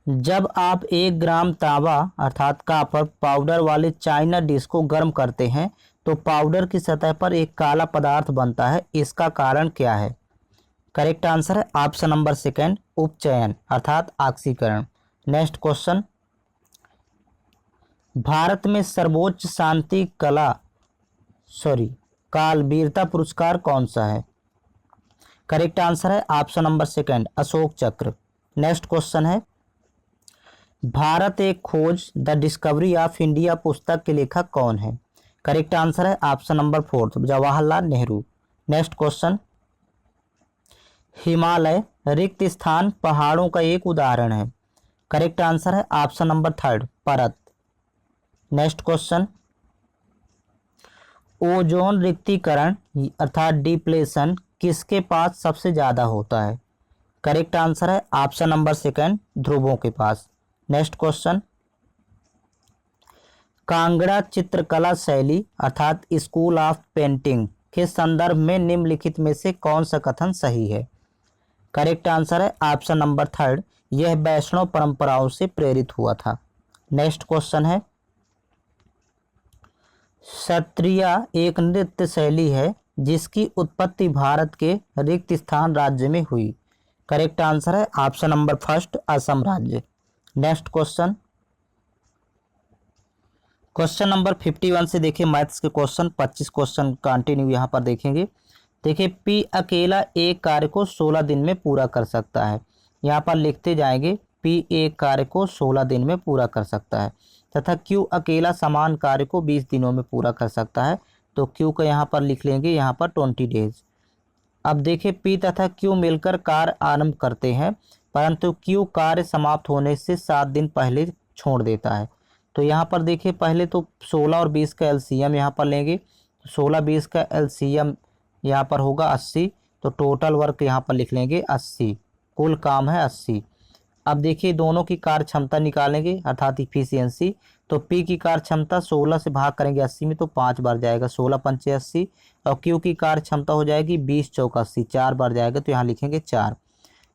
Speaker 1: जब आप 1 ग्राम तांबा अर्थात कॉपर पाउडर वाले चाइना डिश को गर्म करते हैं तो पाउडर की सतह पर एक काला पदार्थ बनता है, इसका कारण क्या है? करेक्ट आंसर है ऑप्शन नंबर सेकंड, उपचयन अर्थात ऑक्सीकरण। नेक्स्ट क्वेश्चन, भारत में सर्वोच्च शांति कालवीरता पुरस्कार कौन सा है? करेक्ट आंसर है ऑप्शन नंबर सेकंड, अशोक चक्र। नेक्स्ट क्वेश्चन है, भारत एक खोज द डिस्कवरी ऑफ इंडिया पुस्तक के लेखक कौन है? करेक्ट आंसर है option number fourth, Jawaharlal Nehru. Next question, Himalaya रिक्त स्थान पहाड़ों का एक उदाहरण है। करेक्ट आंसर है ऑप्शन नंबर थर्ड, परत। नेक्स्ट क्वेश्चन, ओजोन रिक्तीकरण अर्थात डिप्लेशन किसके पास सबसे ज्यादा होता है? करेक्ट आंसर है ऑप्शन नंबर सेकंड, ध्रुवों के पास। नेक्स्ट क्वेश्चन, कांगड़ा चित्रकला शैली अर्थात स्कूल ऑफ पेंटिंग के संदर्भ में निम्नलिखित में से कौन सा कथन सही है? करेक्ट आंसर है ऑप्शन नंबर थर्ड, यह वैष्णव परंपराओं से प्रेरित हुआ था। नेक्स्ट क्वेश्चन है, सत्रिया एक नृत्य शैली है जिसकी उत्पत्ति भारत के रिक्त स्थान राज्य में हुई। करेक्ट आंसर है ऑप्शन नंबर फर्स्ट, असम राज्य। नेक्स्ट क्वेश्चन, क्वेश्चन नंबर 51 से देखिए मैथ्स के क्वेश्चन 25 क्वेश्चन कंटिन्यू यहाँ पर देखेंगे। देखिए पी अकेला एक कार्य को 16 दिन में पूरा कर सकता है। यहाँ पर लिखते जाएंगे पी एक कार्य को 16 दिन में पूरा कर सकता है तथा क्यू अकेला समान कार्य को 20 दिनों में पूरा कर सकता है। तो क्यू का यहाँ पर लिख लेंगे यहाँ पर 20 डेज। अब देखिए पी तथा क्यू मिलकर कार्य आरंभ करते हैं परंतु क्यू कार्य समाप्त होने से 7 दिन पहले छोड़ देता है। तो यहाँ पर देखिए पहले तो 16 और 20 का एलसीएम यहाँ पर लेंगे। 16-20 का एलसीएम यहाँ पर होगा 80। तो टोटल वर्क यहाँ पर लिख लेंगे 80, कुल काम है 80। अब देखिए दोनों की कार्य क्षमता निकालेंगे अर्थात इफिशियंसी। तो पी की कार्य क्षमता 16 से भाग करेंगे 80 में तो 5 बार जाएगा, 16 पंचे 80। और क्यू की कार्य क्षमता हो जाएगी 20 चौका 80, 4 बार जाएगा तो यहाँ लिखेंगे 4।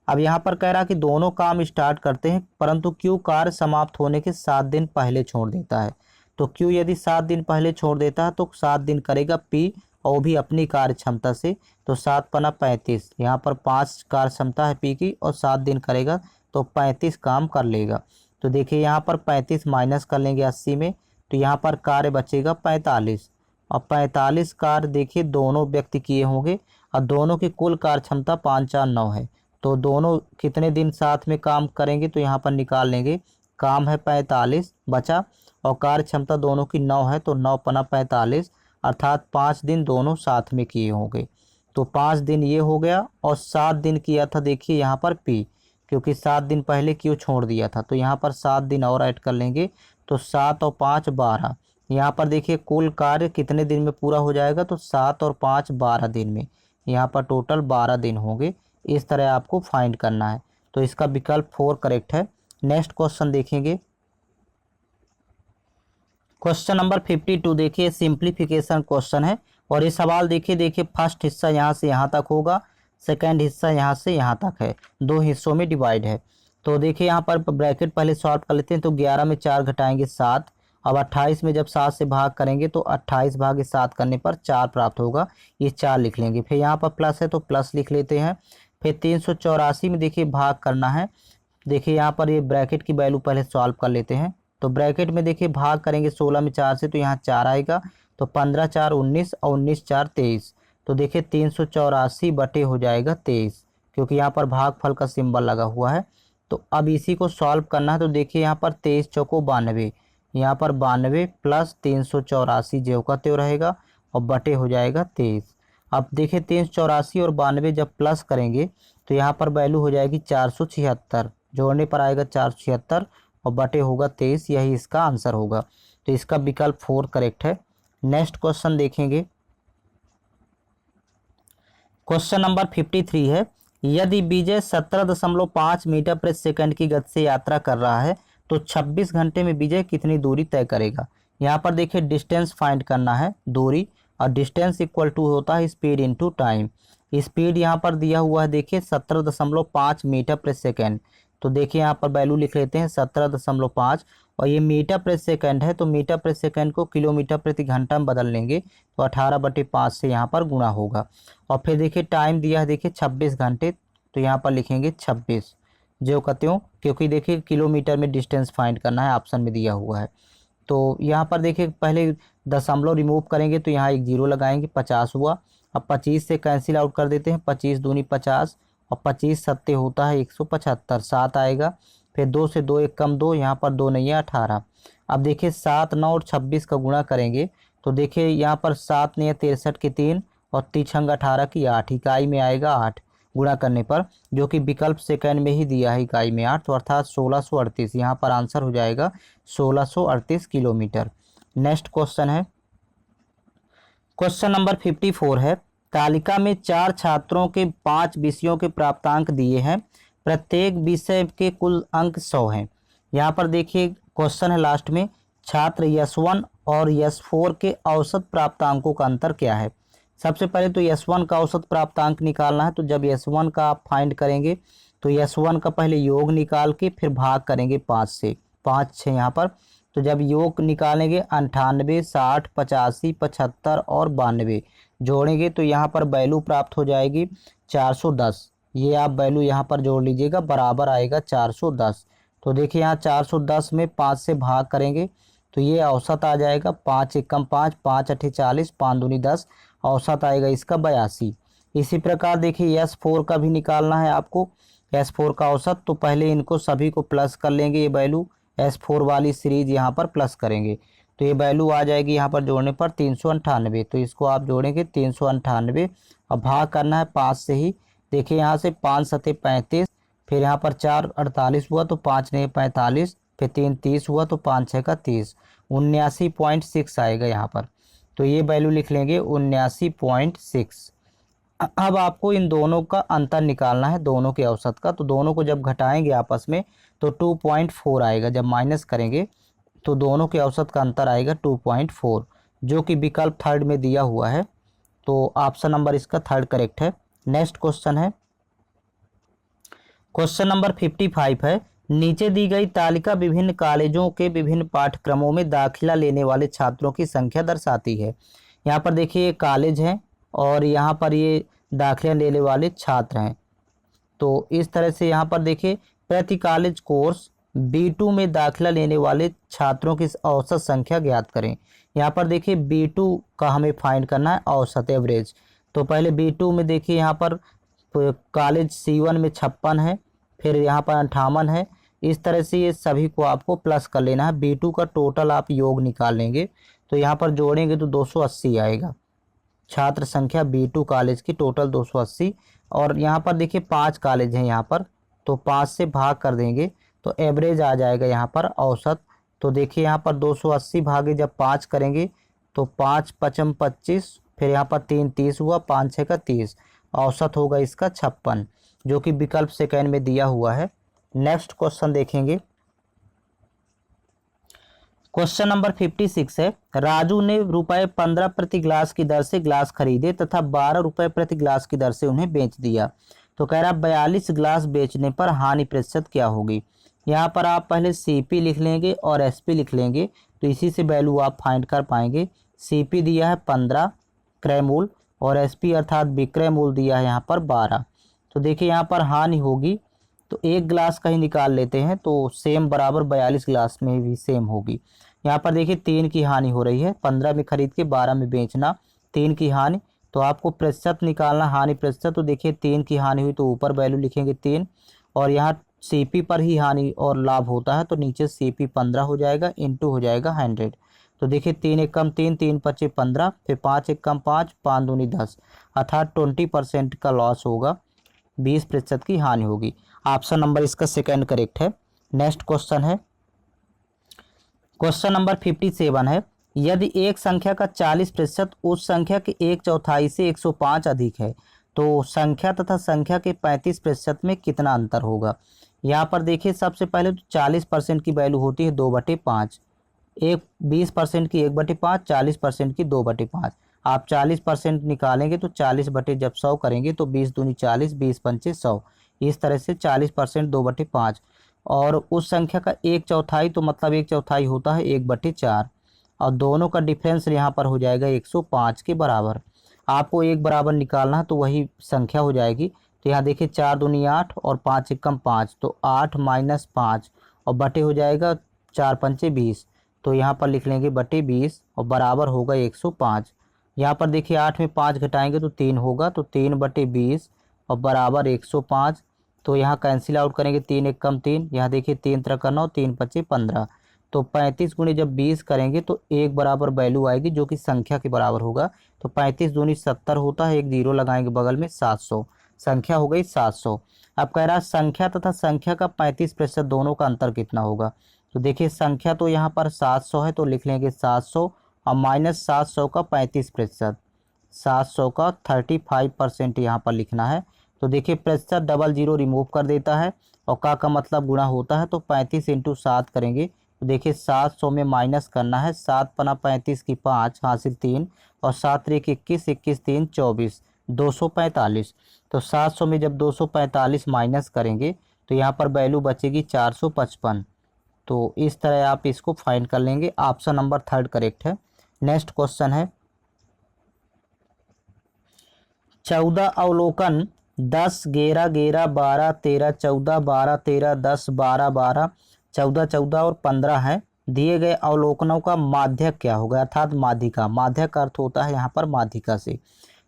Speaker 1: अब यहाँ पर कह रहा कि दोनों काम स्टार्ट करते हैं परंतु क्यू कार्य समाप्त होने के 7 दिन पहले छोड़ देता है। तो क्यू यदि 7 दिन पहले छोड़ देता है तो 7 दिन करेगा पी और भी अपनी कार्य क्षमता से। तो 7 पना 35, यहाँ पर 5 कार्य क्षमता है पी की और 7 दिन करेगा तो 35 काम कर लेगा। तो देखिए यहाँ पर 35 माइनस कर लेंगे 80 में तो यहाँ पर कार्य बचेगा 45। और 45 कार्य देखिए दोनों व्यक्ति किए होंगे और दोनों की कुल कार्य क्षमता 5-4-9 है। तो दोनों कितने दिन साथ में काम करेंगे तो यहाँ पर निकाल लेंगे। काम है 45 बचा और कार्य क्षमता दोनों की 9 है तो 9 पना 45 अर्थात 5 दिन दोनों साथ में किए होंगे। तो 5 दिन ये हो गया और 7 दिन किया था देखिए यहाँ पर पी, क्योंकि 7 दिन पहले क्यों छोड़ दिया था तो यहाँ पर 7 दिन और ऐड कर लेंगे। तो 7 और 5 12। यहाँ पर देखिए कुल कार्य कितने दिन में पूरा हो जाएगा तो 7 और 5 12 दिन में। यहाँ पर टोटल 12 दिन होंगे। इस तरह आपको फाइंड करना है। तो इसका विकल्प 4 करेक्ट है। नेक्स्ट क्वेश्चन देखेंगे, क्वेश्चन नंबर 52 देखिए सिंप्लीफिकेशन क्वेश्चन है और ये सवाल देखिए फर्स्ट हिस्सा यहाँ से यहाँ तक होगा, सेकंड हिस्सा यहाँ से यहाँ तक है, 2 हिस्सों में डिवाइड है। तो देखिए यहाँ पर ब्रैकेट पहले सॉल्व कर लेते हैं। तो 11 में 4 घटाएंगे 7। अब 28 में जब 7 से भाग करेंगे तो 28 भागे 7 करने पर 4 प्राप्त होगा, ये 4 लिख लेंगे। फिर यहाँ पर प्लस है तो प्लस लिख लेते हैं। फिर 384 में देखिए भाग करना है देखिए यहाँ पर ये ब्रैकेट की वैल्यू पहले सॉल्व कर लेते हैं। तो ब्रैकेट में देखिए भाग करेंगे 16 में 4 से, तो यहाँ 4 आएगा, तो 15 4 19 और 19 4 23। तो देखिए 384 बटे हो जाएगा 23, क्योंकि यहाँ पर भागफल का सिंबल लगा हुआ है। तो अब इसी को सॉल्व करना है। तो देखिए यहाँ पर 23 चौको 92, यहाँ पर 92 प्लस 384 ज्यों का त्यों रहेगा और बटे हो जाएगा 23। अब देखिए 384 और 92 जब प्लस करेंगे तो यहाँ पर वैल्यू हो जाएगी 476, जोड़ने पर आएगा 476 और बटे होगा 23। यही इसका आंसर होगा। तो इसका विकल्प 4 करेक्ट है। नेक्स्ट क्वेश्चन देखेंगे। क्वेश्चन नंबर 53 है, यदि विजय 17.5 मीटर प्रति सेकंड की गति से यात्रा कर रहा है तो 26 घंटे में विजय कितनी दूरी तय करेगा। यहाँ पर देखिए डिस्टेंस फाइंड करना है, दूरी, और डिस्टेंस इक्वल टू होता है स्पीड इनटू टाइम। स्पीड यहाँ पर दिया हुआ है देखिए 17.5 मीटर प्रति सेकंड। तो देखिए यहाँ पर वैल्यू लिख लेते हैं 17.5, और ये मीटर प्रति सेकंड है, तो मीटर प्रति सेकंड को किलोमीटर प्रति घंटा में बदल लेंगे, तो 18/5 से यहाँ पर गुणा होगा। और फिर देखिए टाइम दिया है देखिए 26 घंटे, तो यहाँ पर लिखेंगे 26 जो कहते हो, क्योंकि देखिए किलोमीटर में डिस्टेंस फाइंड करना है, ऑप्शन में दिया हुआ है। तो यहाँ पर देखिए पहले दशमलव रिमूव करेंगे तो यहाँ एक जीरो लगाएंगे, 50 हुआ। अब 25 से कैंसिल आउट कर देते हैं, 25 दूनी 50 और 25 सत्ते होता है 175, 7 आएगा। फिर 2 से 2 एक कम 2, यहाँ पर 2 नहीं है 18। अब देखिए 7 9 और 26 का गुणा करेंगे तो देखिए यहाँ पर 7 नहीं है 63 की 3 और 3 18 की 8, इकाई में आएगा 8 गुणा करने पर, जो कि विकल्प सेकंड में ही दिया है इकाई में 8, तो अर्थात 1638। यहाँ पर आंसर हो जाएगा 1638 किलोमीटर। नेक्स्ट क्वेश्चन है क्वेश्चन नंबर 54 है, तालिका में 4 छात्रों के 5 विषयों के प्राप्तांक दिए हैं, प्रत्येक विषय के कुल अंक 100 हैं। यहाँ पर देखिए क्वेश्चन है लास्ट में, छात्र यस1 और यस4 के औसत प्राप्तांकों का अंतर क्या है। सबसे पहले तो यस1 का औसत प्राप्तांक निकालना है। तो जब यस1 का आप फाइंड करेंगे तो यस1 का पहले योग निकाल के फिर भाग करेंगे 5 से, 5 6 यहाँ पर। तो जब योग निकालेंगे 98 60 85 75 और 92 जोड़ेंगे तो यहाँ पर वैल्यू प्राप्त हो जाएगी 410। ये आप वैल्यू यहाँ पर जोड़ लीजिएगा, बराबर आएगा 410। तो देखिए यहाँ 410 में 5 से भाग करेंगे तो ये औसत आ जाएगा 5 एकम 5, 5 अठे 40, 5 दूनी 10, औसत आएगा इसका 82। इसी प्रकार देखिए यस4 का भी निकालना है आपको, यस4 का औसत। तो पहले इनको सभी को प्लस कर लेंगे, ये वैल्यू S4 वाली सीरीज यहाँ पर प्लस करेंगे तो ये वैल्यू आ जाएगी यहाँ पर जोड़ने पर 398। तो इसको आप जोड़ेंगे 398 और भाग करना है 5 से ही। देखिए यहाँ से 5 सते 35, फिर यहाँ पर 4 48 हुआ तो 5 नहीं 45, फिर 3 30 हुआ तो 5 6 का 30, 79.6 आएगा यहाँ पर। तो ये वैल्यू लिख लेंगे 79.6। अब आपको इन दोनों का अंतर निकालना है, दोनों के औसत का। तो दोनों को जब घटाएंगे आपस में तो 2.4 आएगा, जब माइनस करेंगे तो दोनों के औसत का अंतर आएगा 2.4, जो कि विकल्प थर्ड में दिया हुआ है। तो ऑप्शन नंबर इसका थर्ड करेक्ट है। नेक्स्ट क्वेश्चन है क्वेश्चन नंबर 55 है, नीचे दी गई तालिका विभिन्न कॉलेजों के विभिन्न पाठ्यक्रमों में दाखिला लेने वाले छात्रों की संख्या दर्शाती है। यहाँ पर देखिए ये कॉलेज है और यहाँ पर ये दाखिला लेने वाले छात्र हैं। तो इस तरह से यहाँ पर देखिए प्रति कॉलेज कोर्स B2 में दाखिला लेने वाले छात्रों की औसत संख्या ज्ञात करें। यहाँ पर देखिए B2 का हमें फाइंड करना है औसत एवरेज। तो पहले B2 में देखिए यहाँ पर कॉलेज C1 में 56 है, फिर यहाँ पर 58 है। इस तरह से ये सभी को आपको प्लस कर लेना है। B2 का टोटल आप योग निकाल लेंगे तो यहाँ पर जोड़ेंगे तो 280 आएगा। छात्र संख्या B2 कॉलेज की टोटल 280। और यहाँ पर देखिए 5 कॉलेज हैं यहाँ पर, तो 5 से भाग कर देंगे तो एवरेज आ जाएगा यहाँ पर औसत। तो देखिए यहाँ पर 280 भागे जब 5 करेंगे तो 5 5 25, फिर यहाँ पर 3 30 हुआ, 5 6 का 30, औसत होगा इसका 56, जो कि विकल्प सेकंड में दिया हुआ है। नेक्स्ट क्वेश्चन देखेंगे। क्वेश्चन नंबर 56 है, राजू ने ₹15 प्रति ग्लास की दर से ग्लास खरीदे तथा ₹12 प्रति ग्लास की दर से उन्हें बेच दिया। तो कह रहा 42 ग्लास बेचने पर हानि प्रतिशत क्या होगी। यहाँ पर आप पहले CP लिख लेंगे और SP लिख लेंगे, तो इसी से वैल्यू आप फाइंड कर पाएंगे। CP दिया है 15 क्रय मूल और SP अर्थात विक्रय मूल दिया है यहाँ पर 12। तो देखिए यहाँ पर हानि होगी तो 1 गिलास का ही निकाल लेते हैं, तो सेम बराबर 42 गिलास में भी सेम होगी। यहाँ पर देखिए 3 की हानि हो रही है, 15 में खरीद के 12 में बेचना, 3 की हानि। तो आपको प्रतिशत निकालना, हानि प्रतिशत। तो देखिए 3 की हानि हुई तो ऊपर वैल्यू लिखेंगे 3, और यहाँ सीपी पर ही हानि और लाभ होता है तो नीचे सीपी 15 हो जाएगा, इंटू हो जाएगा 100। तो देखिए 3 एक कम 3, 3 पचे 15, फिर 5 एक कम 5, 5 दूनी 10, अर्थात 20% का लॉस होगा, 20% की हानि होगी। ऑप्शन नंबर इसका सेकंड करेक्ट है। नेक्स्ट क्वेश्चन है, क्वेश्चन नंबर 57 है, यदि एक संख्या का 40% उस संख्या के 1/4 से 105 अधिक है तो संख्या तथा संख्या के 35% में कितना अंतर होगा। यहाँ पर देखिए सबसे पहले तो 40% की वैल्यू होती है 2/5, 20% की 1/5, 40% की 2/5। आप 40% निकालेंगे तो 40 बटे जब 100 करेंगे तो 20 दूनी 40, 20 पंचे 100, इस तरह से 40% 2/5। और उस संख्या का 1/4 तो मतलब 1/4 होता है 1/4, और दोनों का डिफरेंस यहाँ पर हो जाएगा 105 के बराबर। आपको एक बराबर निकालना है तो वही संख्या हो जाएगी। तो यहाँ देखिए 4 दूनी 8 और 5 एकम 5, तो 8 माइनस 5 और बटे हो जाएगा 4 पंचे 20, तो यहाँ पर लिख लेंगे बटे 20 और बराबर होगा 105। यहाँ पर देखिए 8 में 5 घटाएंगे तो 3 होगा, तो 3/20 और बराबर 105। तो यहाँ कैंसिल आउट करेंगे, 3 एक कम 3, यहाँ देखिए 3 तरह का 9, 3 पचे 15, तो 35 गुणे जब 20 करेंगे तो एक बराबर वैल्यू आएगी जो कि संख्या के बराबर होगा। तो 35 दूनी 70 होता है, एक जीरो लगाएंगे बगल में, 700, संख्या हो गई 700। अब कह रहा है संख्या तथा संख्या का 35% दोनों का अंतर कितना होगा। तो देखिए संख्या तो यहाँ पर 700 है तो लिख लेंगे 700 और माइनस 700 का 35%, 700 का 35% यहाँ पर लिखना है। तो देखिए प्रतिशत डबल जीरो रिमूव कर देता है और का मतलब गुणा होता है, तो 35 इंटू 7 करेंगे तो देखिए 700 में माइनस करना है, 7 पना 35 की 5 हासिल 3 और 7 3 21, 21 3 24, 245। तो 700 में जब 245 माइनस करेंगे तो यहाँ पर वैल्यू बचेगी 455। तो इस तरह आप इसको फाइंड कर लेंगे। ऑप्शन नंबर थर्ड करेक्ट है। नेक्स्ट क्वेश्चन है, 14 अवलोकन 10 11 11 12 13 14 12 13 10 12 12 14 14 और 15 है। दिए गए अवलोकनों का माध्यक क्या होगा, अर्थात माध्यिका। माध्यक अर्थ होता है यहाँ पर माध्यिका से।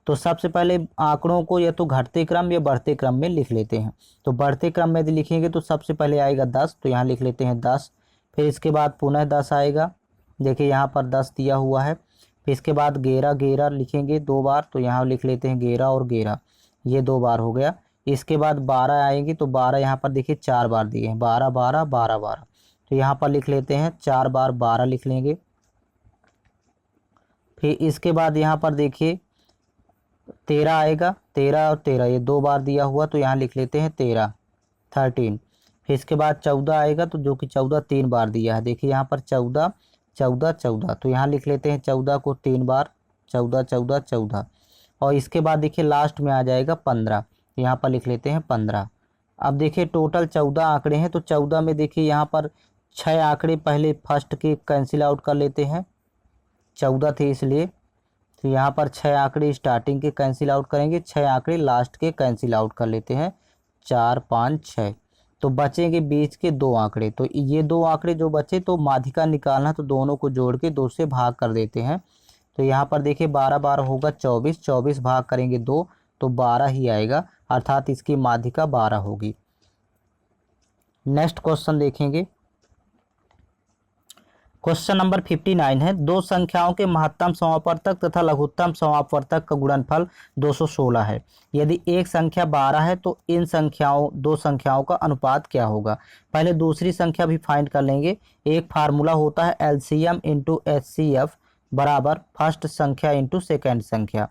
Speaker 1: तो सबसे पहले आंकड़ों को या तो घटते क्रम या बढ़ते क्रम में लिख लेते हैं। तो बढ़ते क्रम में यदि लिखेंगे तो सबसे पहले आएगा 10, तो यहाँ लिख लेते हैं 10। फिर इसके बाद पुनः 10 आएगा, देखिए यहाँ पर 10 दिया हुआ है। फिर इसके बाद 11 11 लिखेंगे 2 बार, तो यहाँ लिख लेते हैं 11 और 11, ये 2 बार हो गया। इसके बाद 12 आएंगे तो 12 यहाँ पर देखिए 4 बार दिए हैं, 12 12 12 12, तो यहाँ पर लिख लेते हैं 4 बार 12 लिख लेंगे। फिर इसके बाद यहाँ पर देखिए 13 आएगा, 13 और 13 ये 2 बार दिया हुआ, तो यहाँ लिख लेते हैं 13 13। फिर इसके बाद 14 आएगा, तो जो कि 14 3 बार दिया है, देखिए यहाँ पर 14 14 14, तो यहाँ लिख लेते हैं 14 को 3 बार, 14 14 14। और इसके बाद देखिए लास्ट में आ जाएगा 15, यहाँ पर लिख लेते हैं 15। अब देखिए टोटल 14 आंकड़े हैं, तो 14 में देखिए यहाँ पर 6 आंकड़े पहले फर्स्ट के कैंसिल आउट कर लेते हैं, 14 थे इसलिए, तो यहाँ पर 6 आंकड़े स्टार्टिंग के कैंसिल आउट करेंगे, 6 आंकड़े लास्ट के कैंसिल आउट कर लेते हैं, 4 5 6, तो बचेंगे बीच के 2 आंकड़े। तो ये 2 आंकड़े जो बचे तो माध्यिका निकालना, तो दोनों को जोड़ के 2 से भाग कर देते हैं। तो यहाँ पर देखिए 12 बार होगा 24, 24 भाग करेंगे 2 तो 12 ही आएगा, अर्थात इसकी माध्यिका 12 होगी। नेक्स्ट क्वेश्चन देखेंगे, क्वेश्चन नंबर 59 है, दो संख्याओं के महत्तम समापवर्तक तथा लघुत्तम समापवर्तक का गुणनफल 216 है। यदि एक संख्या 12 है तो इन दो संख्याओं का अनुपात क्या होगा। पहले दूसरी संख्या भी फाइंड कर लेंगे। एक फार्मूला होता है एलसीएम इंटू एचसीएफ बराबर फर्स्ट संख्या इंटू सेकेंड संख्या।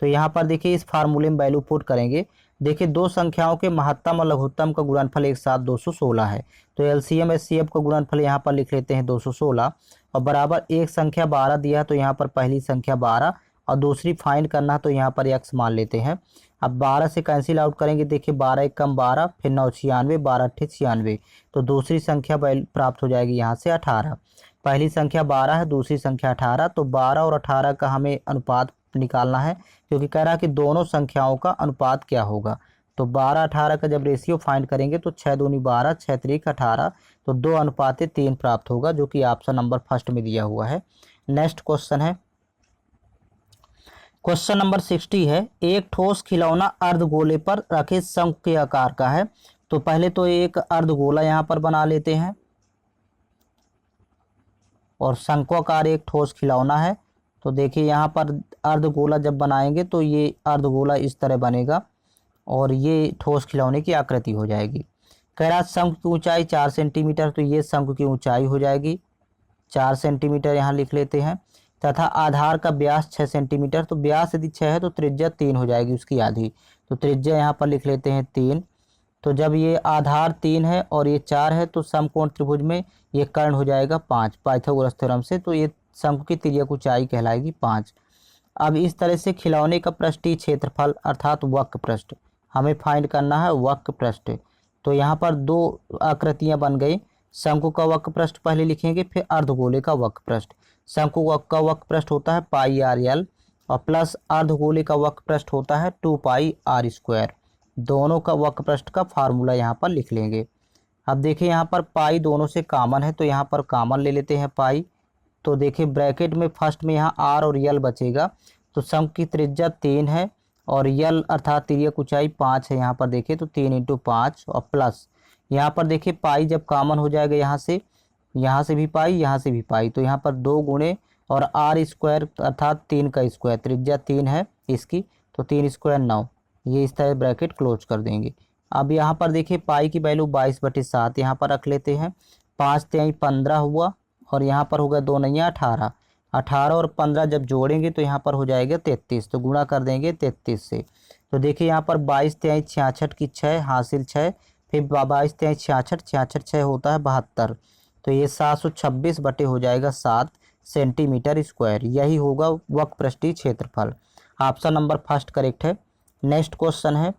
Speaker 1: तो यहाँ पर देखिए इस फार्मूले में वैल्यू पुट करेंगे। देखिए दो संख्याओं के महत्तम और लघुत्तम का गुणनफल एक साथ 216 है, तो एलसीएम एचसीएफ का गुणनफल यहाँ पर लिख लेते हैं 216 और बराबर एक संख्या 12 दिया है, तो यहाँ पर पहली संख्या 12 और दूसरी फाइंड करना है, तो यहाँ पर x मान लेते हैं। अब 12 से कैंसिल आउट करेंगे, देखिए 12 एक कम 12, फिर 9 96, 12 अट्ठे 96, तो दूसरी संख्या प्राप्त हो जाएगी यहाँ से 18। पहली संख्या 12 है, दूसरी संख्या 18, तो 12 और 18 का हमें अनुपात निकालना है, क्योंकि कह रहा है कि दोनों संख्याओं का अनुपात क्या होगा। तो 12-18 का जब रेशियो फाइंड करेंगे तो 6 दूनी 12, 6 त्रिक 18, तो 2:3 प्राप्त होगा, जो कि ऑप्शन नंबर फर्स्ट में दिया हुआ है। नेक्स्ट क्वेश्चन है, क्वेश्चन नंबर 60 है, एक ठोस खिलौना अर्धगोले पर रखे शंख के आकार का है। तो पहले तो एक अर्धगोला यहाँ पर बना लेते हैं और शंक्वाकार एक ठोस खिलौना है। तो देखिए यहाँ पर अर्धगोला जब बनाएंगे तो ये अर्धगोला इस तरह बनेगा और ये ठोस खिलौने की आकृति हो जाएगी। कह रहा शंख की ऊंचाई 4 सेंटीमीटर, तो ये शंख की ऊंचाई हो जाएगी 4 सेंटीमीटर, यहाँ लिख लेते हैं। तथा आधार का व्यास 6 सेंटीमीटर, तो व्यास यदि 6 है तो त्रिज्या 3 हो जाएगी उसकी आधी, तो त्रिज्या यहाँ पर लिख लेते हैं 3। तो जब ये आधार 3 है और ये 4 है तो समकोण त्रिभुज में ये कर्ण हो जाएगा 5 पाइथागोरस थ्योरम से, तो ये शंख की तिर्यक ऊंचाई कहलाएगी 5। अब इस तरह से खिलौने का पृष्ठीय क्षेत्रफल अर्थात वक्र पृष्ठ हमें फाइंड करना है, वक्र पृष्ठ। तो यहाँ पर दो आकृतियाँ बन गई, शंकु का वक्र पृष्ठ पहले लिखेंगे, फिर अर्धगोले का वक्र पृष्ठ। शंकु का वक्र पृष्ठ होता है पाई आर एल और प्लस अर्धगोले का वक्र पृष्ठ होता है 2 पाई आर स्क्वायर। दोनों का वक्र पृष्ठ का फार्मूला यहाँ पर लिख लेंगे। अब देखिए यहाँ पर पाई दोनों से कॉमन है, तो यहाँ पर कॉमन ले लेते हैं पाई। तो देखिए ब्रैकेट में फर्स्ट में यहाँ आर और यल बचेगा, तो शंख की त्रिज्या 3 है और यल अर्थात तिर्यक ऊंचाई 5 है। यहाँ पर देखिए तो 3 × 5 और प्लस यहाँ पर देखिए पाई जब कॉमन हो जाएगा यहाँ से भी पाई, यहाँ से भी पाई, तो यहाँ पर 2 गुणे और आर स्क्वायर अर्थात 3 का स्क्वायर, त्रिज्या 3 है इसकी, तो 3 स्क्वायर 9, ये इस तरह ब्रैकेट क्लोज कर देंगे। अब यहाँ पर देखिए पाई की वैल्यू 22/7 यहाँ पर रख लेते हैं। 5 × 15 हुआ और यहाँ पर होगा 2 × 9 18, 18 और 15 जब जोड़ेंगे तो यहाँ पर हो जाएगा 33, तो गुणा कर देंगे 33 से। तो देखिए यहाँ पर 22 × 66 की 6 हासिल 6, फिर 22 × 66, 66 6 होता है 72, तो ये 726 बटे हो जाएगा 7 सेंटीमीटर स्क्वायर। यही होगा वक्र पृष्ठीय क्षेत्रफल। ऑप्शन नंबर फर्स्ट करेक्ट है। नेक्स्ट क्वेश्चन है,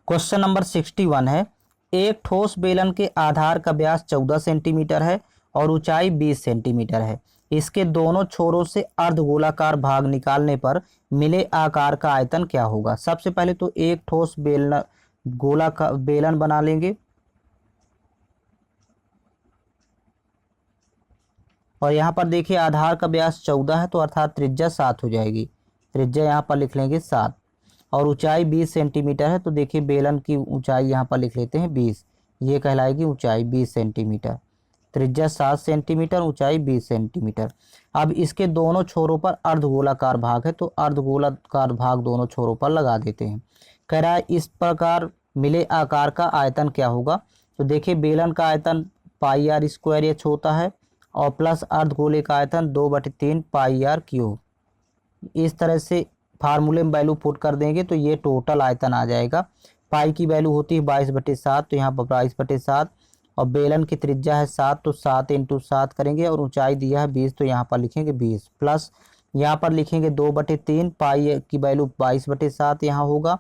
Speaker 1: क्वेश्चन नंबर 61 है, एक ठोस बेलन के आधार का व्यास 14 सेंटीमीटर है और ऊंचाई 20 सेंटीमीटर है। इसके दोनों छोरों से अर्धगोलाकार भाग निकालने पर मिले आकार का आयतन क्या होगा। सबसे पहले तो एक ठोस बेलन बना लेंगे और यहाँ पर देखिए आधार का व्यास 14 है, तो अर्थात त्रिज्या 7 हो जाएगी, त्रिज्या यहाँ पर लिख लेंगे 7 और ऊंचाई 20 सेंटीमीटर है। तो देखिए बेलन की ऊंचाई यहाँ पर लिख लेते हैं 20, ये कहलाएगी ऊंचाई 20 सेंटीमीटर, त्रिज्या 7 सेंटीमीटर, ऊंचाई 20 सेंटीमीटर। अब इसके दोनों छोरों पर अर्धगोलाकार भाग है, तो अर्धगोलाकार भाग दोनों छोरों पर लगा देते हैं। कह रहा है इस प्रकार मिले आकार का आयतन क्या होगा। तो देखिए बेलन का आयतन पाई आर स्क्वायर एच होता है और प्लस अर्धगोले का आयतन 2/3 पाई आर क्यूब। इस तरह से फार्मूले में वैल्यू पुट कर देंगे तो ये टोटल आयतन आ जाएगा। पाई की वैल्यू होती है 22/7, तो यहाँ पर 22/7 और बेलन की त्रिज्या है 7, तो 7 × 7 करेंगे और ऊंचाई दिया है 20, तो यहाँ पर लिखेंगे 20 प्लस यहाँ पर लिखेंगे 2/3, पाई की वैल्यू 22/7 यहाँ होगा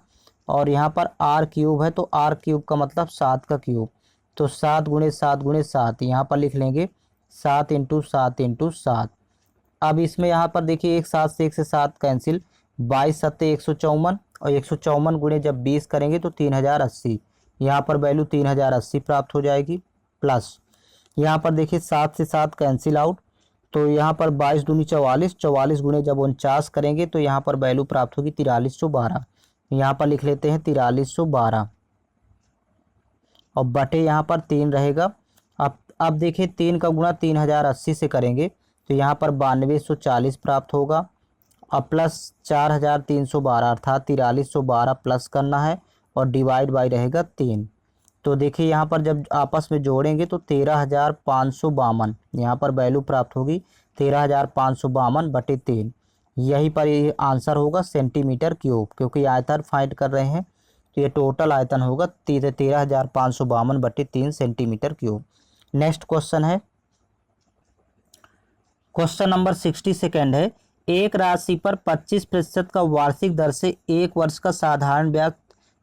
Speaker 1: और यहाँ पर आर क्यूब है, तो आर क्यूब का मतलब 7 का क्यूब, तो 7 × 7 × 7 यहाँ पर लिख लेंगे 7 × 7 × 7। अब इसमें यहाँ पर देखिए एक 7 से 1 से 7 कैंसिल, 22 × 7 = 154 और 154 गुणे जब 20 करेंगे तो 3080, यहाँ पर वैल्यू 3080 प्राप्त हो जाएगी। प्लस यहाँ पर देखिए 7 से 7 कैंसिल आउट, तो यहाँ पर 22 दूनी 44, 44 गुणे जब 49 करेंगे तो यहाँ पर वैल्यू प्राप्त होगी 4312, यहाँ पर लिख लेते हैं 4312 और बटे यहाँ पर 3 रहेगा। अब देखिए 3 का गुणा 3080 से करेंगे तो यहाँ पर 9240 प्राप्त होगा और प्लस 4312 अर्थात 4312 प्लस करना है और डिवाइड बाई रहेगा 3। तो देखिए यहाँ पर जब आपस में जोड़ेंगे तो 13552 यहाँ पर वैल्यू प्राप्त होगी 13552 बटे 3। यहीं पर ये आंसर होगा सेंटीमीटर क्यूब, क्योंकि आयतन फाइंड कर रहे हैं तो ये टोटल आयतन होगा 13552 बटे 3 सेंटीमीटर क्यूब। नेक्स्ट क्वेश्चन है, क्वेश्चन नंबर 62 है, एक राशि पर 25% का वार्षिक दर से 1 वर्ष का साधारण ब्याज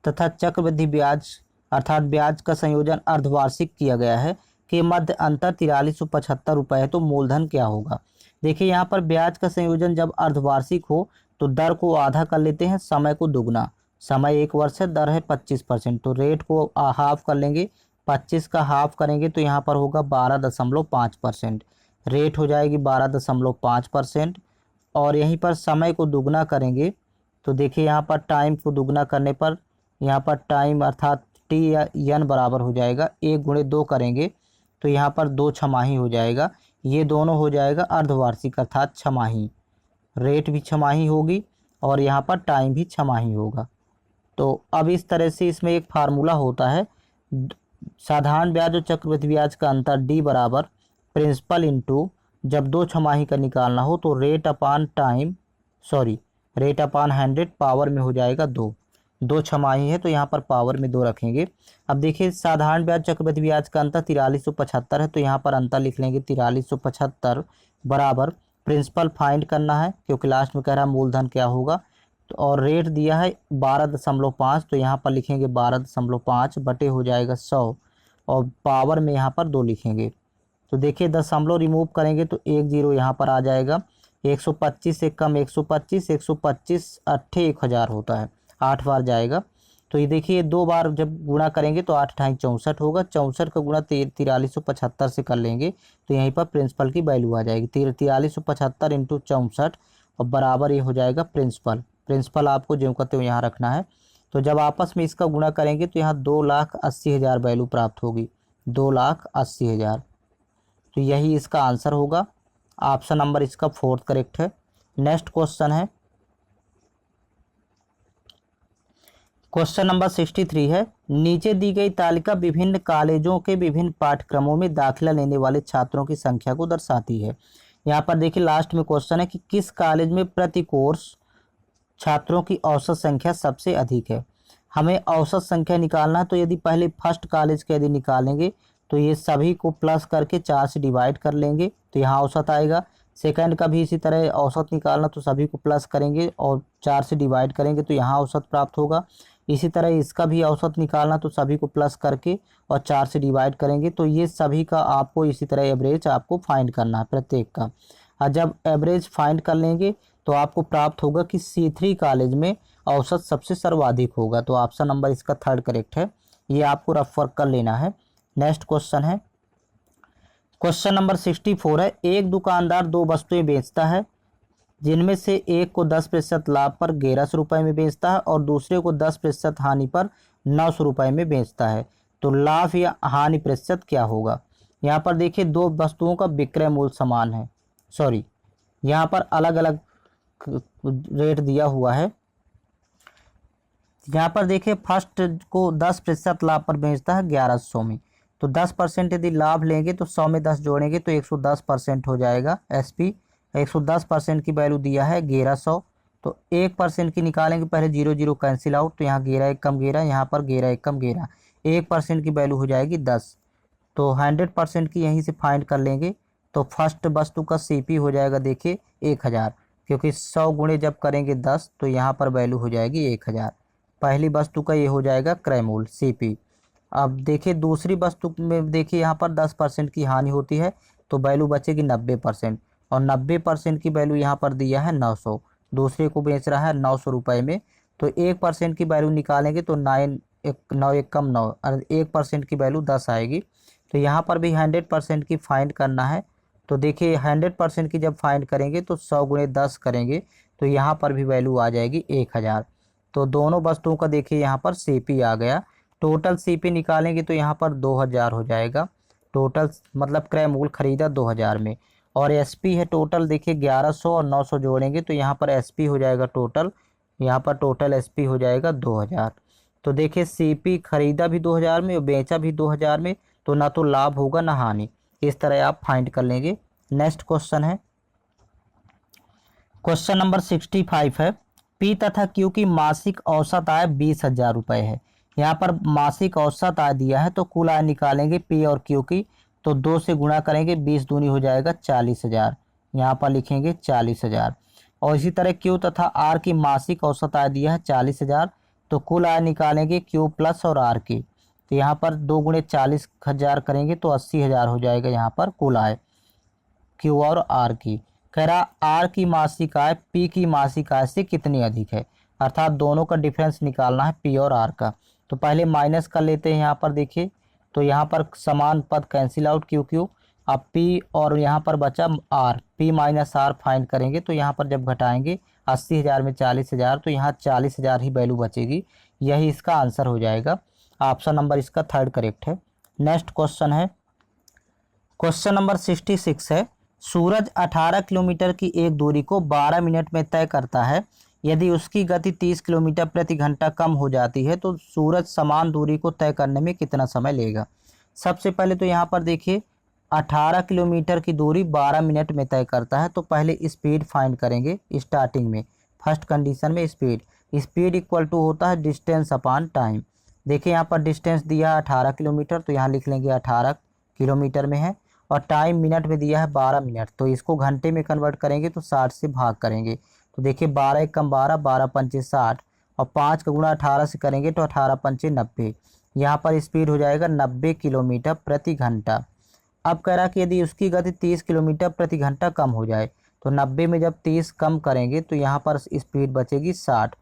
Speaker 1: तथा चक्रवृद्धि ब्याज अर्थात ब्याज का संयोजन अर्धवार्षिक किया गया है कि मध्य अंतर 4375 रुपये है, तो मूलधन क्या होगा। देखिए यहाँ पर ब्याज का संयोजन जब अर्धवार्षिक हो तो दर को आधा कर लेते हैं, समय को दुगना, समय 1 वर्ष है, दर है 25%, तो रेट को हाफ कर लेंगे। 25 का हाफ करेंगे तो यहाँ पर होगा 12.5%। रेट हो जाएगी 12.5%। और यहीं पर समय को दुगना करेंगे तो देखिए यहाँ पर टाइम को दुगना करने पर यहाँ पर टाइम अर्थात टी या एन बराबर हो जाएगा 1 × 2 करेंगे तो यहाँ पर 2 छमाही हो जाएगा। ये दोनों हो जाएगा अर्धवार्षिक अर्थात छमाही। रेट भी छमाही होगी और यहाँ पर टाइम भी छमाही होगा। तो अब इस तरह से इसमें एक फार्मूला होता है, साधारण ब्याज और चक्रवृद्धि ब्याज का अंतर डी बराबर प्रिंसिपल इंटू, जब 2 छमाही का निकालना हो तो रेट अपान 100 पावर में हो जाएगा 2 छमाही है तो यहाँ पर पावर में 2 रखेंगे। अब देखिए साधारण ब्याज चक्रवृद्धि ब्याज का अंतर 4375 है तो यहाँ पर अंतर लिख लेंगे 4375 बराबर प्रिंसिपल फाइंड करना है क्योंकि लास्ट में कह रहा है मूलधन क्या होगा। तो और रेट दिया है 12.5 तो यहाँ पर लिखेंगे 12.5 बटे हो जाएगा 100 और पावर में यहाँ पर 2 लिखेंगे। तो देखिए दशमलव रिमूव करेंगे तो 1 0 यहाँ पर आ जाएगा। 125 से कम 125, 125 8 1000 होता है, 8 बार जाएगा। तो ये देखिए 2 बार जब गुणा करेंगे तो 8 × 64 होगा। 64 का गुणा 4375 से कर लेंगे तो यहीं पर प्रिंसिपल की वैल्यू आ जाएगी 4375 × 64 और बराबर ये हो जाएगा प्रिंसिपल आपको जो कहते हो यहाँ रखना है। तो जब आपस में इसका गुणा करेंगे तो यहाँ 2,80,000 वैल्यू प्राप्त होगी, 2,80,000। तो यही इसका आंसर होगा। ऑप्शन नंबर इसका 4th करेक्ट है। नेक्स्ट क्वेश्चन है क्वेश्चन नंबर 63 है, नीचे दी गई तालिका विभिन्न कॉलेजों के विभिन्न पाठ्यक्रमों में दाखिला लेने वाले छात्रों की संख्या को दर्शाती है। यहाँ पर देखिए लास्ट में क्वेश्चन है कि किस कॉलेज में प्रति कोर्स छात्रों की औसत संख्या सबसे अधिक है। हमें औसत संख्या निकालना है तो यदि पहले फर्स्ट कॉलेज के यदि निकालेंगे तो ये सभी को प्लस करके 4 से डिवाइड कर लेंगे तो यहाँ औसत आएगा। सेकंड का भी इसी तरह औसत निकालना तो सभी को प्लस करेंगे और 4 से डिवाइड करेंगे तो यहाँ औसत प्राप्त होगा। इसी तरह इसका भी औसत निकालना तो सभी को प्लस करके और 4 से डिवाइड करेंगे तो ये सभी का आपको इसी तरह एवरेज आपको फाइंड करना है प्रत्येक का। और जब एवरेज फाइंड कर लेंगे तो आपको प्राप्त होगा कि C3 कॉलेज में औसत सबसे सर्वाधिक होगा। तो ऑप्शन नंबर इसका 3rd करेक्ट है। ये आपको रफ वर्क कर लेना है। नेक्स्ट क्वेश्चन है क्वेश्चन नंबर 64 है, एक दुकानदार 2 वस्तुएं बेचता है जिनमें से एक को 10% लाभ पर 1100 रुपये में बेचता है और दूसरे को 10% हानि पर 900 रुपये में बेचता है। तो लाभ या हानि प्रतिशत क्या होगा। यहाँ पर देखिए 2 वस्तुओं का विक्रय मूल्य समान है, यहाँ पर अलग अलग रेट दिया हुआ है। यहाँ पर देखिए फर्स्ट को 10% लाभ पर बेचता है 1100 में, तो 10% यदि लाभ लेंगे तो 100 में 10 जोड़ेंगे तो 110% हो जाएगा SP। 110% की वैल्यू दिया है 1100, तो 1% की निकालेंगे, पहले 0 0 कैंसिल आउट तो यहाँ 11 1 कम 11, यहाँ पर 11 1 कम 11, 1% की वैल्यू हो जाएगी 10। तो 100% की यहीं से फाइंड कर लेंगे तो फर्स्ट वस्तु का CP हो जाएगा देखिए 1000, क्योंकि 100 गुणे जब करेंगे 10 तो यहाँ पर वैल्यू हो जाएगी 1000। पहली वस्तु का ये हो जाएगा क्रय मूल्य CP। अब देखिए दूसरी वस्तु में देखिए यहाँ पर 10% की हानि होती है तो वैल्यू बचेगी 90% और 90% की वैल्यू यहाँ पर दिया है 900, दूसरे को बेच रहा है 900 रुपये में। तो 1% की वैल्यू निकालेंगे तो 9 1 कम 9 और 1% की वैल्यू 10 आएगी। तो यहाँ पर भी 100% की फाइंड करना है। तो देखिए 100% की जब फाइंड करेंगे तो 100 गुणे 10 करेंगे तो यहाँ पर भी वैल्यू आ जाएगी 1000। तो दोनों वस्तुओं का देखिए यहाँ पर CP आ गया। टोटल CP निकालेंगे तो यहाँ पर 2000 हो जाएगा, टोटल मतलब क्रय मूल्य खरीदा 2000 में। और SP है टोटल देखिए 1100 और 900 जोड़ेंगे तो यहाँ पर SP हो जाएगा टोटल, यहाँ पर टोटल SP हो जाएगा 2000। तो देखिए CP खरीदा भी 2000 में और बेचा भी 2000 में, तो ना तो लाभ होगा ना हानि। इस तरह आप फाइंड कर लेंगे। नेक्स्ट क्वेश्चन है क्वेश्चन नंबर 65 है, P तथा Q की मासिक औसत आय 20,000 रुपये है। यहाँ पर मासिक औसत आय दिया है तो कुल आय निकालेंगे P और Q की, तो 2 से गुणा करेंगे 20 दूनी हो जाएगा 40,000, यहाँ पर लिखेंगे 40,000। और इसी तरह Q तथा R की मासिक औसत आय दिया है 40,000, तो कुल आय निकालेंगे Q प्लस और R की, तो यहाँ पर 2 गुणे 40,000 करेंगे तो 80,000 हो जाएगा यहाँ पर कुल आय Q और R की। कह रहा R की मासिक आय P की मासिक आय से कितनी अधिक है। अर्थात दोनों का डिफरेंस निकालना है पी और आर का। तो पहले माइनस कर लेते हैं यहाँ पर देखिए, तो यहाँ पर समान पद कैंसिल आउट क्यू क्यू, अब पी और यहाँ पर बचा R, P minus R find करेंगे तो यहाँ पर जब घटाएंगे 80,000 में 40,000 तो यहाँ 40,000 ही वैल्यू बचेगी। यही इसका आंसर हो जाएगा। ऑप्शन नंबर इसका थर्ड करेक्ट है। नेक्स्ट क्वेश्चन है, क्वेश्चन नंबर 66 है, सूरज 18 किलोमीटर की एक दूरी को 12 मिनट में तय करता है। यदि उसकी गति 30 किलोमीटर प्रति घंटा कम हो जाती है तो सूरज समान दूरी को तय करने में कितना समय लेगा। सबसे पहले तो यहाँ पर देखिए 18 किलोमीटर की दूरी 12 मिनट में तय करता है, तो पहले स्पीड फाइंड करेंगे। स्टार्टिंग में फर्स्ट कंडीशन में स्पीड इक्वल टू होता है डिस्टेंस अपॉन टाइम। देखिए यहाँ पर डिस्टेंस दिया है 18 किलोमीटर, तो यहाँ लिख लेंगे 18 किलोमीटर में है, और टाइम मिनट में दिया है 12 मिनट, तो इसको घंटे में कन्वर्ट करेंगे तो 60 से भाग करेंगे। तो देखिए 12 एकम 12, 12 पंचे 60, और 5 का गुणा 18 से करेंगे तो 18 पंचे 90। यहाँ पर स्पीड हो जाएगा 90 किलोमीटर प्रति घंटा। अब कह रहा कि यदि उसकी गति 30 किलोमीटर प्रति घंटा कम हो जाए, तो 90 में जब 30 कम करेंगे तो यहाँ पर स्पीड बचेगी 60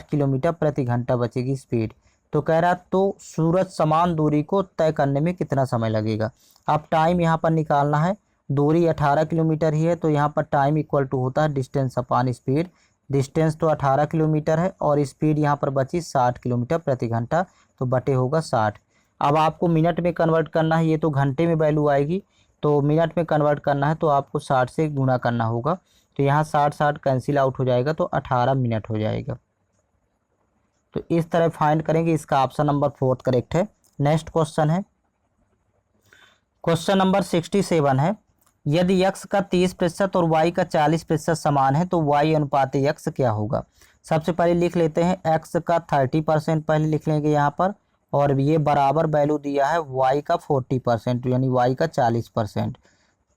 Speaker 1: किलोमीटर प्रति घंटा बचेगी स्पीड। तो कह रहा तो सूरज समान दूरी को तय करने में कितना समय लगेगा। अब टाइम यहाँ पर निकालना है, दूरी 18 किलोमीटर ही है, तो यहाँ पर टाइम इक्वल टू होता है डिस्टेंस अपॉन स्पीड। डिस्टेंस तो 18 किलोमीटर है और स्पीड यहाँ पर बची 60 किलोमीटर प्रति घंटा, तो बटे होगा 60। अब आपको मिनट में कन्वर्ट करना है, ये तो घंटे में वैल्यू आएगी, तो मिनट में कन्वर्ट करना है तो आपको 60 से गुणा करना होगा। तो यहाँ 60 कैंसिल आउट हो जाएगा, तो 18 मिनट हो जाएगा। तो इस तरह फाइंड करेंगे, इसका ऑप्शन नंबर 4 करेक्ट है। नेक्स्ट क्वेश्चन है, क्वेश्चन नंबर 67 है, यदि x का 30% और y का 40% समान है तो y अनुपात x क्या होगा। सबसे पहले लिख लेते हैं x का 30% पहले लिख लेंगे यहाँ पर, और ये बराबर वैल्यू दिया है y का 40%, यानी y का 40%।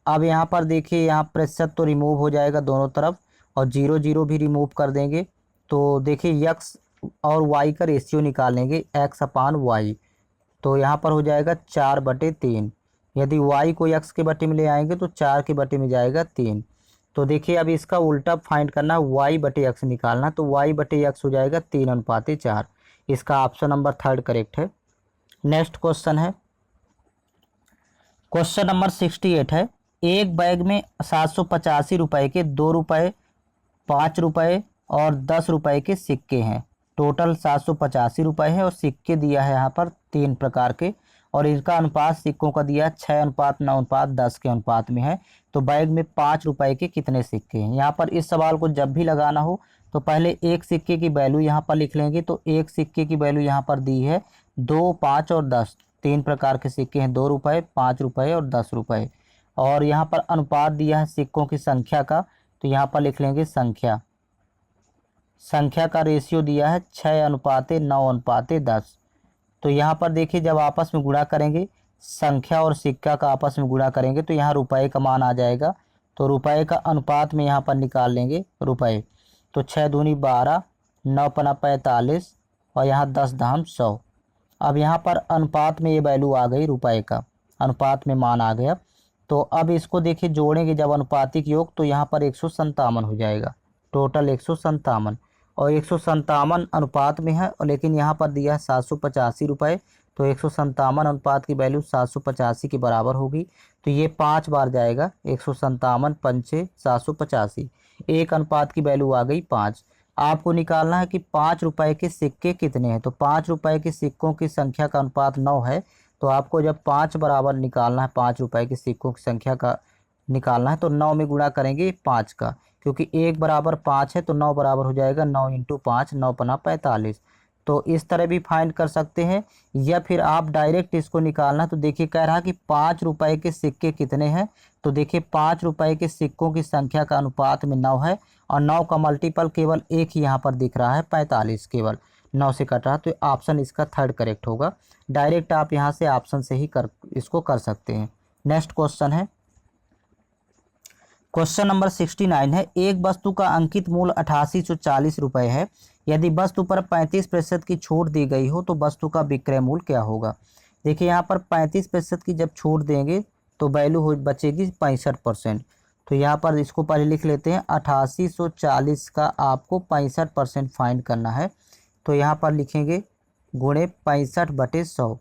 Speaker 1: अब यहाँ पर देखिए यहाँ प्रतिशत तो रिमूव हो जाएगा दोनों तरफ, और 0 0 भी रिमूव कर देंगे। तो देखिए x और y का रेशियो निकालेंगे x अपान y, तो यहाँ पर हो जाएगा 4/3। यदि y को x के बटे में ले आएंगे तो 4 के बटे में जाएगा 3। तो देखिए अब इसका उल्टा फाइंड करना है, y/x निकालना, तो y/x हो जाएगा 3:4। इसका ऑप्शन नंबर 3 करेक्ट है। नेक्स्ट क्वेश्चन है, क्वेश्चन नंबर 68 है, एक बैग में 785 रुपये के 2 रुपये, 5 रुपये और 10 रुपये के सिक्के हैं। टोटल 785 रुपये है, और सिक्के दिया है यहाँ पर 3 प्रकार के, और इनका अनुपात सिक्कों का दिया 6:9:10 के अनुपात में है। तो बैग में 5 रुपये के कितने सिक्के हैं। यहाँ पर इस सवाल को जब भी लगाना हो तो पहले एक सिक्के की वैल्यू यहाँ पर लिख लेंगे। तो एक सिक्के की वैल्यू यहाँ पर दी है 2, 5 और 10, 3 प्रकार के सिक्के हैं, 2 रुपये, 5 रुपये और 10 रुपये। और यहाँ पर अनुपात दिया है सिक्कों की संख्या का, तो यहाँ पर लिख लेंगे संख्या का रेशियो दिया है 6:9:10। तो यहाँ पर देखिए जब आपस में गुणा करेंगे, संख्या और सिक्का का आपस में गुणा करेंगे तो यहाँ रुपए का मान आ जाएगा। तो रुपए का अनुपात में यहाँ पर निकाल लेंगे रुपए, तो 6 दूनी 12, 9 पना 45 और यहाँ 10 धाम 100। अब यहाँ पर अनुपात में ये वैल्यू आ गई, रुपए का अनुपात में मान आ गया। तो अब इसको देखिए जोड़ेंगे जब अनुपातिक योग, तो यहाँ पर 157 हो जाएगा, टोटल 157, और 157 अनुपात में है, और लेकिन यहाँ पर दिया है 785 रुपये, तो 157 अनुपात की वैल्यू 785 के बराबर होगी। तो ये 5 बार जाएगा, 157 पंचे 785, एक अनुपात की वैल्यू आ गई 5। आपको निकालना है कि 5 रुपये के सिक्के कितने हैं। तो 5 रुपये के सिक्कों की संख्या का अनुपात 9 है, तो आपको जब 5 बराबर निकालना है, 5 रुपये के सिक्कों की संख्या का निकालना है, तो 9 में गुणा करेंगे 5 का, क्योंकि 1 बराबर 5 है, तो 9 बराबर हो जाएगा 9 × 5, 9 पना 45। तो इस तरह भी फाइंड कर सकते हैं, या फिर आप डायरेक्ट इसको निकालना। तो देखिए कह रहा कि 5 रुपये के सिक्के कितने हैं। तो देखिए 5 रुपये के सिक्कों की संख्या का अनुपात में 9 है, और 9 का मल्टीपल केवल एक ही यहाँ पर दिख रहा है, 45, केवल 9 से कट रहा। तो ऑप्शन इसका 3 करेक्ट होगा। डायरेक्ट आप यहाँ से ऑप्शन से ही इसको कर सकते हैं। नेक्स्ट क्वेश्चन है, क्वेश्चन नंबर 69 है, एक वस्तु का अंकित मूल्य 8840 रुपये है। यदि वस्तु पर 35% की छूट दी गई हो तो वस्तु का विक्रय मूल्य क्या होगा। देखिए यहाँ पर 35% की जब छूट देंगे तो वैल्यू हो बचेगी 65%। तो यहाँ पर इसको पहले लिख लेते हैं 8840 का आपको 65% फाइंड करना है। तो यहाँ पर लिखेंगे गुणे 65/100।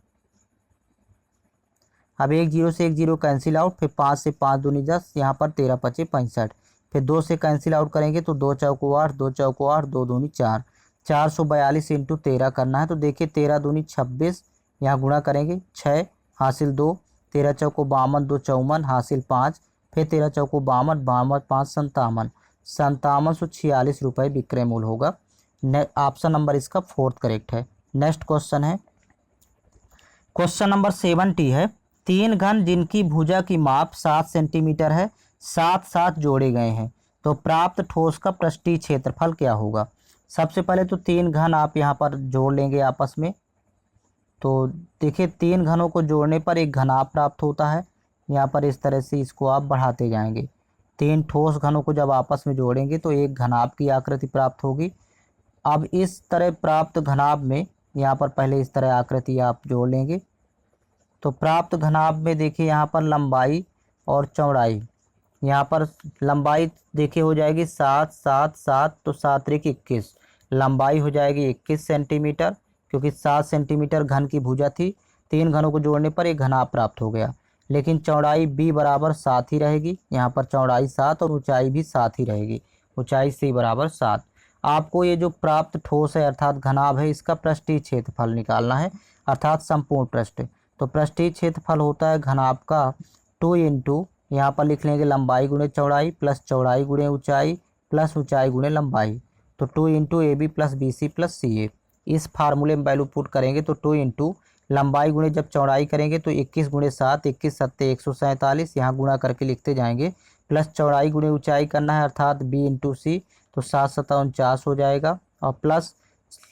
Speaker 1: अब एक जीरो से एक जीरो कैंसिल आउट, फिर 5 से 5 दूनी 10, यहाँ पर 13 पचे 65, फिर 2 से कैंसिल आउट करेंगे तो 2 चौको 8, 2 चौको 8, 2 दूनी 4, 442 इंटू 13 करना है। तो देखिए 13 दूनी 26, यहाँ गुणा करेंगे 6 हासिल 2, 13 चौको 52, 2 54 हासिल 5, फिर 13 चौको 52, 52 5 57, 5746 रुपये विक्रय मूल्य होगा। ऑप्शन नंबर इसका फोर्थ करेक्ट है। नेक्स्ट क्वेश्चन है, क्वेश्चन नंबर 70 है। 3 घन जिनकी भुजा की माप 7 सेंटीमीटर है साथ साथ जोड़े गए हैं, तो प्राप्त ठोस का पृष्ठीय क्षेत्रफल क्या होगा। सबसे पहले तो 3 घन आप यहाँ पर जोड़ लेंगे आपस में। तो देखिए 3 घनों को जोड़ने पर एक घनाभ प्राप्त होता है। यहाँ पर इस तरह से इसको आप बढ़ाते जाएंगे। 3 ठोस घनों को जब आपस में जोड़ेंगे तो एक घनाभ की आकृति प्राप्त होगी। अब इस तरह प्राप्त घनाभ में यहाँ पर पहले इस तरह आकृति आप जोड़ लेंगे। तो प्राप्त घनाभ में देखिए यहाँ पर लंबाई और चौड़ाई, यहाँ पर लंबाई देखिए हो जाएगी 7 7 7, तो 7 त्रिक 21, लंबाई हो जाएगी 21 सेंटीमीटर, क्योंकि 7 सेंटीमीटर घन की भुजा थी। 3 घनों को जोड़ने पर एक घनाभ प्राप्त हो गया। लेकिन चौड़ाई b बराबर 7 ही रहेगी, यहाँ पर चौड़ाई 7 और ऊंचाई भी 7 ही रहेगी, ऊंचाई c बराबर 7। आपको ये जो प्राप्त ठोस है अर्थात घनाभ है, इसका पृष्ठीय क्षेत्रफल निकालना है, अर्थात संपूर्ण पृष्ठ। तो पृष्ठीय क्षेत्रफल होता है घनाभ का 2 इंटू, यहाँ पर लिख लेंगे लंबाई गुणे चौड़ाई प्लस चौड़ाई गुणे ऊंचाई प्लस ऊंचाई गुणे लंबाई। तो 2 into AB plus BC plus CA। इस फार्मूले में वैल्यू पुट करेंगे तो 2 इंटू लंबाई गुणे जब चौड़ाई करेंगे तो 21 गुणे 7, 21 सत्ते 147, यहाँ गुणा करके लिखते जाएंगे, प्लस चौड़ाई गुणे ऊंचाई करना है अर्थात B इंटू C, तो 7 सत्ता 49 हो जाएगा, और प्लस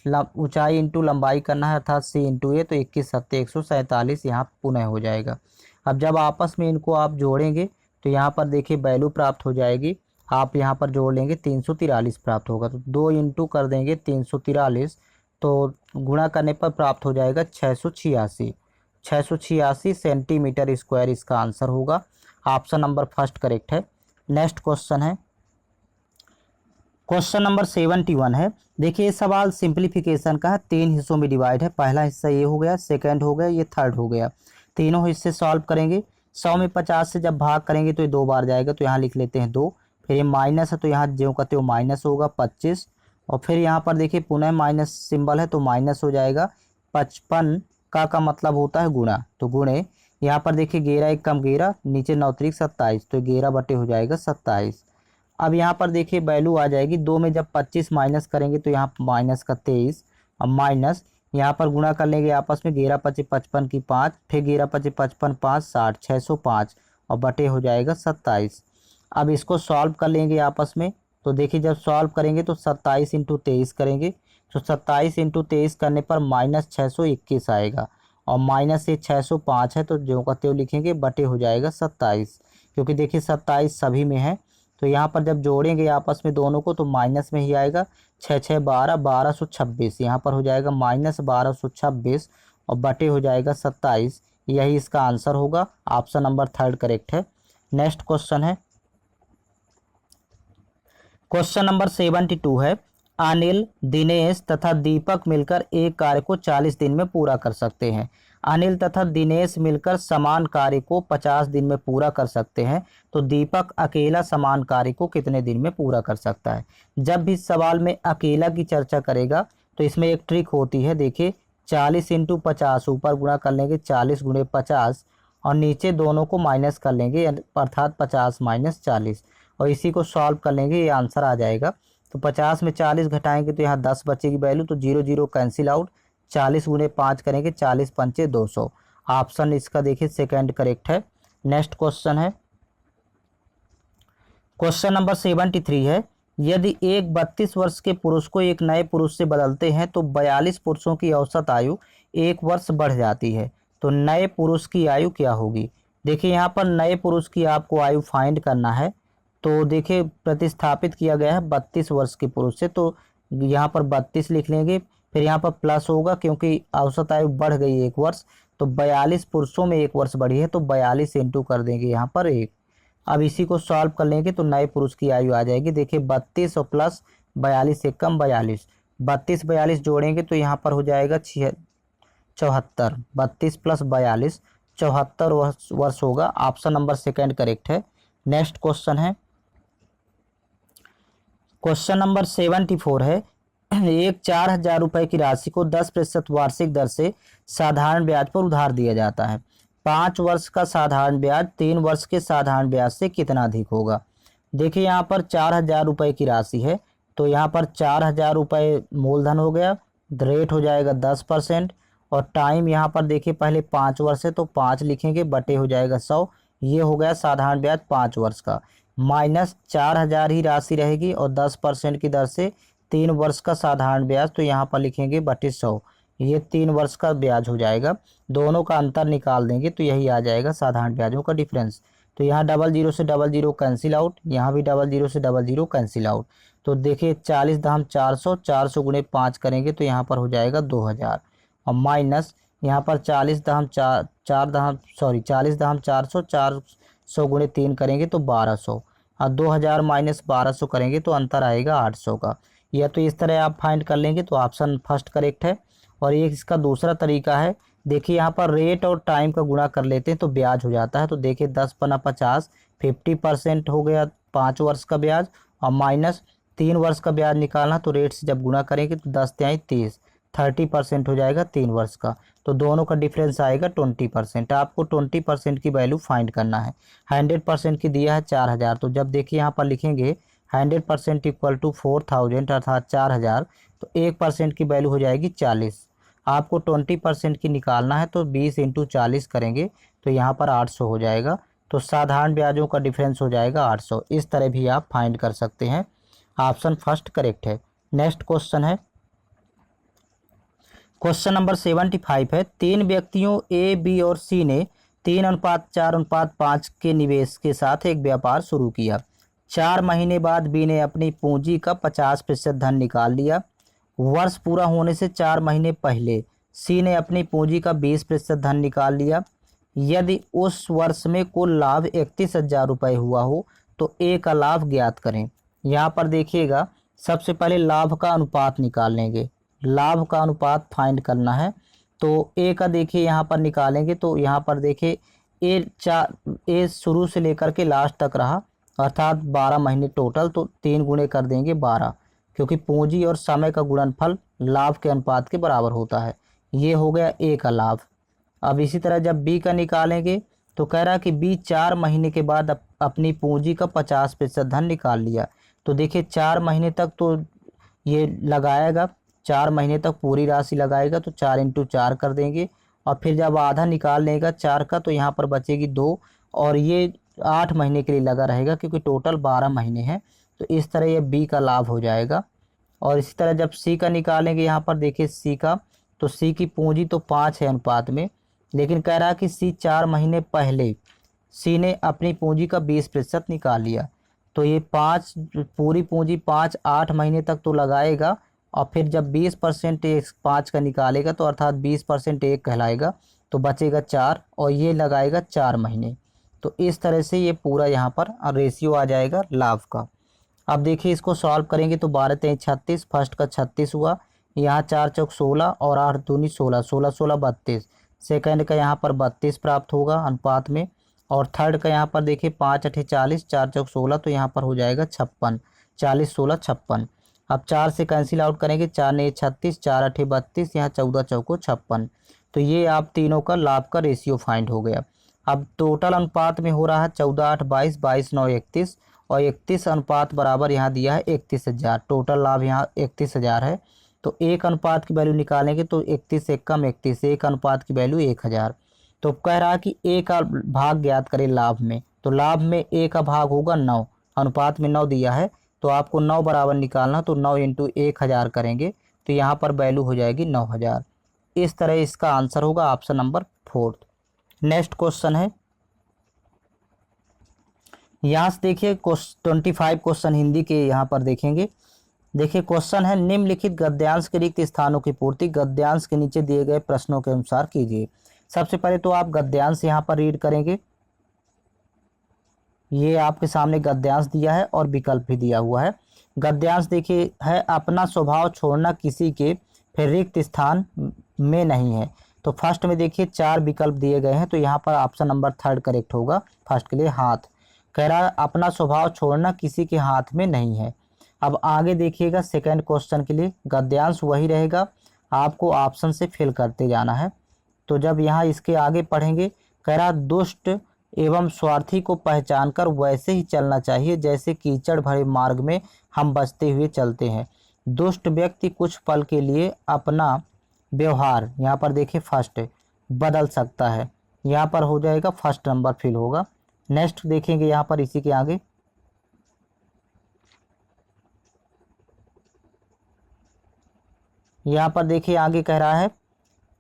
Speaker 1: ऊंचाई इंटू लंबाई करना है अर्थात C इंटू A, तो 21 सत्ते 147 यहाँ पुनः हो जाएगा। अब जब आपस में इनको आप जोड़ेंगे तो यहाँ पर देखिए वैल्यू प्राप्त हो जाएगी। आप यहाँ पर जोड़ लेंगे 343 प्राप्त होगा। तो 2 इंटू कर देंगे 343, तो गुणा करने पर प्राप्त हो जाएगा 686 सेंटीमीटर स्क्वायर इसका आंसर होगा। ऑप्शन नंबर फर्स्ट करेक्ट है। नेक्स्ट क्वेश्चन है, क्वेश्चन नंबर 71 है। देखिए ये सवाल सिंप्लीफिकेशन का है, 3 हिस्सों में डिवाइड है। पहला हिस्सा ये हो गया, सेकंड हो गया, ये थर्ड हो गया। तीनों हिस्से सॉल्व करेंगे। 100 में 50 से जब भाग करेंगे तो ये 2 बार जाएगा, तो यहाँ लिख लेते हैं 2। फिर ये माइनस है तो यहाँ जो कहते हो माइनस होगा 25, और फिर यहाँ पर देखिए पुनः माइनस सिंबल है तो माइनस हो जाएगा। 55 का मतलब होता है गुणा, तो गुणे यहाँ पर देखिए 11 एक कम 11, नीचे 9 त्रिक 27, तो 11 बटे हो जाएगा 27। अब यहाँ पर देखिए वैल्यू आ जाएगी 2 में जब 25 माइनस करेंगे तो यहाँ माइनस का 23, और माइनस यहाँ पर गुणा कर लेंगे आपस में, 11 पचे 55 की 5, फिर 11 पचे 55 5 60, 605, और बटे हो जाएगा 27। अब इसको सॉल्व कर लेंगे आपस में। तो देखिए जब सॉल्व करेंगे तो 27 इंटू 23 करेंगे, तो 27 इंटू 23 करने पर माइनस 621 आएगा, और माइनस ये 605 है तो जो कहते हो लिखेंगे बटे हो जाएगा 27, क्योंकि देखिए 27 सभी में है। तो यहाँ पर जब जोड़ेंगे आपस में दोनों को तो माइनस में ही आएगा। 6 6 12, 1226, यहाँ पर हो जाएगा माइनस 1226, और बटे हो जाएगा 27। यही इसका आंसर होगा। ऑप्शन नंबर थर्ड करेक्ट है। नेक्स्ट क्वेश्चन है, क्वेश्चन नंबर 72 है। अनिल, दिनेश तथा दीपक मिलकर एक कार्य को 40 दिन में पूरा कर सकते हैं। अनिल तथा दिनेश मिलकर समान कार्य को 50 दिन में पूरा कर सकते हैं, तो दीपक अकेला समान कार्य को कितने दिन में पूरा कर सकता है। जब भी सवाल में अकेला की चर्चा करेगा तो इसमें एक ट्रिक होती है। देखिए 40 इंटू 50, ऊपर गुणा कर लेंगे 40 गुणे 50, और नीचे दोनों को माइनस कर लेंगे अर्थात 50 माइनस 40, और इसी को सॉल्व कर लेंगे, ये आंसर आ जाएगा। तो 50 में 40 घटाएंगे तो यहाँ 10 बचेगी वैल्यू, तो 0 0 कैंसिल आउट। 40 गुणे 5 करेंगे, 40 पंचे 200। ऑप्शन इसका देखिए सेकंड करेक्ट है। नेक्स्ट क्वेश्चन है, क्वेश्चन नंबर 73 है। यदि एक 32 वर्ष के पुरुष को एक नए पुरुष से बदलते हैं तो 42 पुरुषों की औसत आयु 1 वर्ष बढ़ जाती है, तो नए पुरुष की आयु क्या होगी। देखिए यहाँ पर नए पुरुष की आपको आयु फाइंड करना है। तो देखिए प्रतिस्थापित किया गया है 32 वर्ष के पुरुष से, तो यहाँ पर 32 लिख लेंगे, फिर यहाँ पर प्लस होगा क्योंकि औसत आयु बढ़ गई 1 वर्ष, तो 42 पुरुषों में 1 वर्ष बढ़ी है, तो 42 इंटू कर देंगे यहाँ पर 1, अब इसी को सॉल्व कर लेंगे तो नए पुरुष की आयु आ जाएगी। देखिए 32 और प्लस 42 से कम 42, 32 42 जोड़ेंगे तो यहाँ पर हो जाएगा 74, 32 प्लस 42 74 वर्ष होगा। ऑप्शन नंबर सेकंड करेक्ट है। नेक्स्ट क्वेश्चन है, क्वेश्चन नंबर 74 है, एक 4,000 रुपए की राशि को 10% वार्षिक दर से साधारण ब्याज पर उधार दिया जाता है। 5 वर्ष का साधारण ब्याज 3 वर्ष के साधारण ब्याज से कितना अधिक होगा। देखिए यहाँ पर 4,000 रुपए की राशि है, तो यहाँ पर 4,000 रुपये मूलधन हो गया, रेट हो जाएगा 10%, और टाइम यहाँ पर देखिए पहले 5 वर्ष है तो 5 लिखेंगे, बटे हो जाएगा 100, ये हो गया साधारण ब्याज 5 वर्ष का, माइनस 4,000 ही राशि रहेगी और 10% की दर से 3 वर्ष का साधारण ब्याज, तो यहाँ पर लिखेंगे बटे 100, ये 3 वर्ष का ब्याज हो जाएगा। दोनों का अंतर निकाल देंगे तो यही आ जाएगा साधारण ब्याजों का डिफरेंस। तो यहाँ 00 से 00 कैंसिल आउट, यहाँ भी 00 से 00 कैंसिल आउट। तो देखिए 40 दहम 400, 400 गुणे 5 करेंगे तो यहाँ पर हो जाएगा 2,000, और माइनस यहाँ पर 40 दहम 400, 400 गुणे 3 करेंगे तो 1200, और 2,000 माइनस 1200 करेंगे तो अंतर आएगा 800 का। या तो इस तरह आप फाइंड कर लेंगे तो ऑप्शन फर्स्ट करेक्ट है। और ये इसका दूसरा तरीका है, देखिए यहाँ पर रेट और टाइम का गुणा कर लेते हैं तो ब्याज हो जाता है। तो देखिए 10 पन्ना 50, 50% हो गया 5 वर्ष का ब्याज, और माइनस 3 वर्ष का ब्याज निकालना, तो रेट से जब गुणा करेंगे तो 10 तिहाई 30, 30% हो जाएगा 3 वर्ष का। तो दोनों का डिफरेंस आएगा 20%। आपको 20% की वैल्यू फाइंड करना है। 100% की दिया है 4,000, तो जब देखिए यहाँ पर लिखेंगे 100% इक्वल टू 4,000 अर्थात 4,000, तो 1% की वैल्यू हो जाएगी 40। आपको 20% की निकालना है तो 20 इंटू 40 करेंगे तो यहाँ पर 800 हो जाएगा। तो साधारण ब्याजों का डिफरेंस हो जाएगा 800। इस तरह भी आप फाइंड कर सकते हैं। ऑप्शन फर्स्ट करेक्ट है। नेक्स्ट क्वेश्चन है, क्वेश्चन नंबर 75 है, 3 व्यक्तियों ए, बी और सी ने 3:4:5 के निवेश के साथ एक व्यापार शुरू किया। 4 महीने बाद बी ने अपनी पूंजी का 50% धन निकाल लिया। वर्ष पूरा होने से 4 महीने पहले सी ने अपनी पूंजी का 20% धन निकाल लिया। यदि उस वर्ष में कुल लाभ 31,000 रुपये हुआ हो तो ए का लाभ ज्ञात करें। यहाँ पर देखिएगा, सबसे पहले लाभ का अनुपात निकाल लेंगे। लाभ का अनुपात फाइंड करना है तो ए का देखिए यहाँ पर निकालेंगे तो यहाँ पर देखिए ए शुरू से लेकर के लास्ट तक रहा, अर्थात 12 महीने टोटल, तो 3 गुणे कर देंगे 12, क्योंकि पूंजी और समय का गुणनफल लाभ के अनुपात के बराबर होता है। ये हो गया ए का लाभ। अब इसी तरह जब बी का निकालेंगे तो कह रहा है कि बी 4 महीने के बाद अपनी पूंजी का 50% धन निकाल लिया। तो देखिए 4 महीने तक तो ये लगाएगा, 4 महीने तक पूरी राशि लगाएगा, तो 4 इंटू 4 कर देंगे, और फिर जब आधा निकाल लेगा 4 का तो यहाँ पर बचेगी 2, और ये 8 महीने के लिए लगा रहेगा क्योंकि टोटल 12 महीने हैं। तो इस तरह ये बी का लाभ हो जाएगा। और इसी तरह जब सी का निकालेंगे, यहाँ पर देखिए सी का, तो सी की पूंजी तो 5 है अनुपात में, लेकिन कह रहा है कि सी 4 महीने पहले सी ने अपनी पूंजी का 20% निकाल लिया। तो ये 5 पूरी पूंजी 5 8 महीने तक तो लगाएगा, और फिर जब 20% 5 का निकालेगा तो अर्थात 20% 1 कहलाएगा, तो बचेगा 4, और ये लगाएगा 4 महीने। तो इस तरह से ये पूरा यहाँ पर रेशियो आ जाएगा लाभ का। अब देखिए इसको सॉल्व करेंगे तो 12 3 36, फर्स्ट का 36 हुआ, यहाँ 4 चौक 16 और 8 दूनी 16, 16 16 32, सेकंड का यहाँ पर 32 प्राप्त होगा अनुपात में, और थर्ड का यहाँ पर देखिए 5 8 40, 4 चौक 16, तो यहाँ पर हो जाएगा 56, 40 16 56। अब 4 से कैंसिल आउट करेंगे, 4 ने 36, 4 8 32, यहाँ 14 चौको 56। तो ये आप तीनों का लाभ का रेशियो फाइंड हो गया। अब टोटल अनुपात में हो रहा है 14 8 22, 22 9 31, और 31 अनुपात बराबर यहाँ दिया है 31,000। टोटल लाभ यहाँ 31,000 है। तो एक अनुपात की वैल्यू निकालेंगे तो 31 से कम 31, एक अनुपात की वैल्यू 1,000। तो कह रहा है कि ए का भाग ज्ञात करें लाभ में। तो लाभ में ए का भाग होगा 9, अनुपात में 9 दिया है तो आपको 9 बराबर निकालना, तो 9 इंटू 1,000 करेंगे तो यहाँ पर वैल्यू हो जाएगी 9,000। इस तरह इसका आंसर होगा ऑप्शन नंबर 4। नेक्स्ट क्वेश्चन है, यहाँ से देखिए 25 क्वेश्चन हिंदी के यहाँ पर देखेंगे। देखिए क्वेश्चन है, निम्नलिखित गद्यांश के रिक्त स्थानों की पूर्ति गद्यांश के नीचे दिए गए प्रश्नों के अनुसार कीजिए। सबसे पहले तो आप गद्यांश यहाँ पर रीड करेंगे। ये आपके सामने गद्यांश दिया है और विकल्प भी दिया हुआ है। गद्यांश देखिए है अपना स्वभाव छोड़ना किसी के फिर रिक्त स्थान में नहीं है। तो फर्स्ट में देखिए 4 विकल्प दिए गए हैं, तो यहाँ पर ऑप्शन नंबर 3 करेक्ट होगा। फर्स्ट के लिए हाथ, कह रहा है अपना स्वभाव छोड़ना किसी के हाथ में नहीं है। अब आगे देखिएगा सेकंड क्वेश्चन के लिए गद्यांश वही रहेगा, आपको ऑप्शन से फिल करते जाना है। तो जब यहाँ इसके आगे पढ़ेंगे, कह रहा दुष्ट एवं स्वार्थी को पहचानकर वैसे ही चलना चाहिए जैसे कीचड़ भरे मार्ग में हम बचते हुए चलते हैं। दुष्ट व्यक्ति कुछ पल के लिए अपना व्यवहार, यहाँ पर देखिए फर्स्ट बदल सकता है, यहाँ पर हो जाएगा फर्स्ट नंबर फिल होगा। नेक्स्ट देखेंगे यहाँ पर इसी के आगे, यहाँ पर देखिए आगे कह रहा है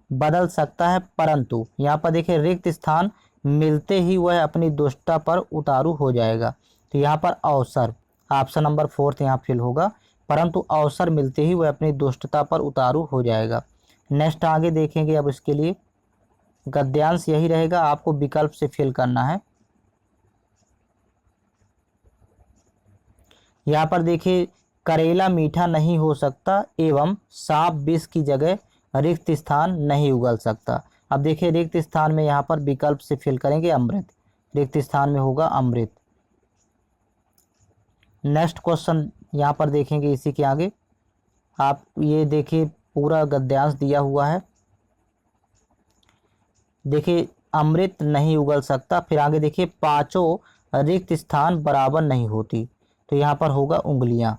Speaker 1: बदल सकता है, परंतु यहाँ पर देखिए रिक्त स्थान मिलते ही वह अपनी दुष्टता पर उतारू हो जाएगा। तो यहाँ पर अवसर, ऑप्शन नंबर 4 यहाँ फिल होगा, परंतु अवसर मिलते ही वह अपनी दुष्टता पर उतारू हो जाएगा। नेक्स्ट आगे देखेंगे, अब इसके लिए गद्यांश यही रहेगा, आपको विकल्प से फिल करना है। यहाँ पर देखिए करेला मीठा नहीं हो सकता एवं सांप विष की जगह रिक्त स्थान नहीं उगल सकता। अब देखिए रिक्त स्थान में यहाँ पर विकल्प से फिल करेंगे अमृत, रिक्त स्थान में होगा अमृत। नेक्स्ट क्वेश्चन यहाँ पर देखेंगे इसी के आगे, आप ये देखिए पूरा गद्यांश दिया हुआ है। देखिए अमृत नहीं उगल सकता, फिर आगे देखिए पांचों रिक्त स्थान बराबर नहीं होती, तो यहाँ पर होगा उंगलियां,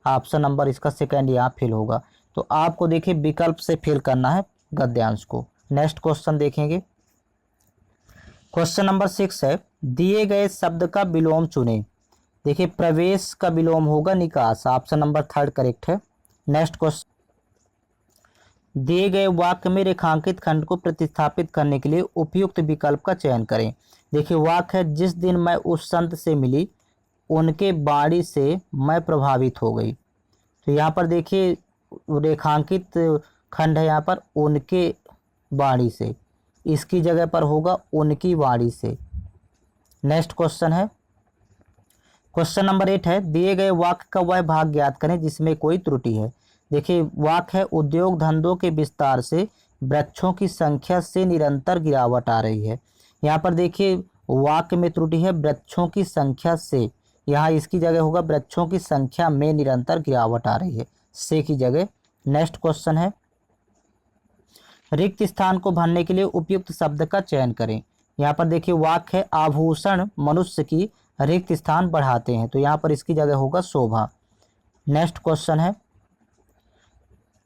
Speaker 1: ऑप्शन नंबर इसका सेकंड यहाँ फिल होगा। तो आपको देखिए विकल्प से फिल करना है गद्यांश को। नेक्स्ट क्वेश्चन देखेंगे, क्वेश्चन नंबर 6 है दिए गए शब्द का विलोम चुनें। देखिए प्रवेश का विलोम होगा निकास, ऑप्शन नंबर 3 करेक्ट है। नेक्स्ट क्वेश्चन, दिए गए वाक्य में रेखांकित खंड को प्रतिस्थापित करने के लिए उपयुक्त विकल्प का चयन करें। देखिए वाक्य है जिस दिन मैं उस संत से मिली उनके वाणी से मैं प्रभावित हो गई। तो यहाँ पर देखिए रेखांकित खंड है, यहाँ पर उनके वाणी से, इसकी जगह पर होगा उनकी वाणी से। नेक्स्ट क्वेश्चन है, क्वेश्चन नंबर 8 है दिए गए वाक्य का वह भाग ज्ञात करें जिसमें कोई त्रुटि है। देखिए वाक्य है उद्योग धंधों के विस्तार से वृक्षों की संख्या से निरंतर गिरावट आ रही है। यहाँ पर देखिए वाक्य में त्रुटि है वृक्षों की संख्या से, यहाँ इसकी जगह होगा वृक्षों की संख्या में निरंतर गिरावट आ रही है, से की जगह। नेक्स्ट क्वेश्चन है रिक्त स्थान को भरने के लिए उपयुक्त शब्द का चयन करें। यहाँ पर देखिए वाक्य है आभूषण मनुष्य की रिक्त स्थान बढ़ाते हैं, तो यहाँ पर इसकी जगह होगा शोभा। नेक्स्ट क्वेश्चन है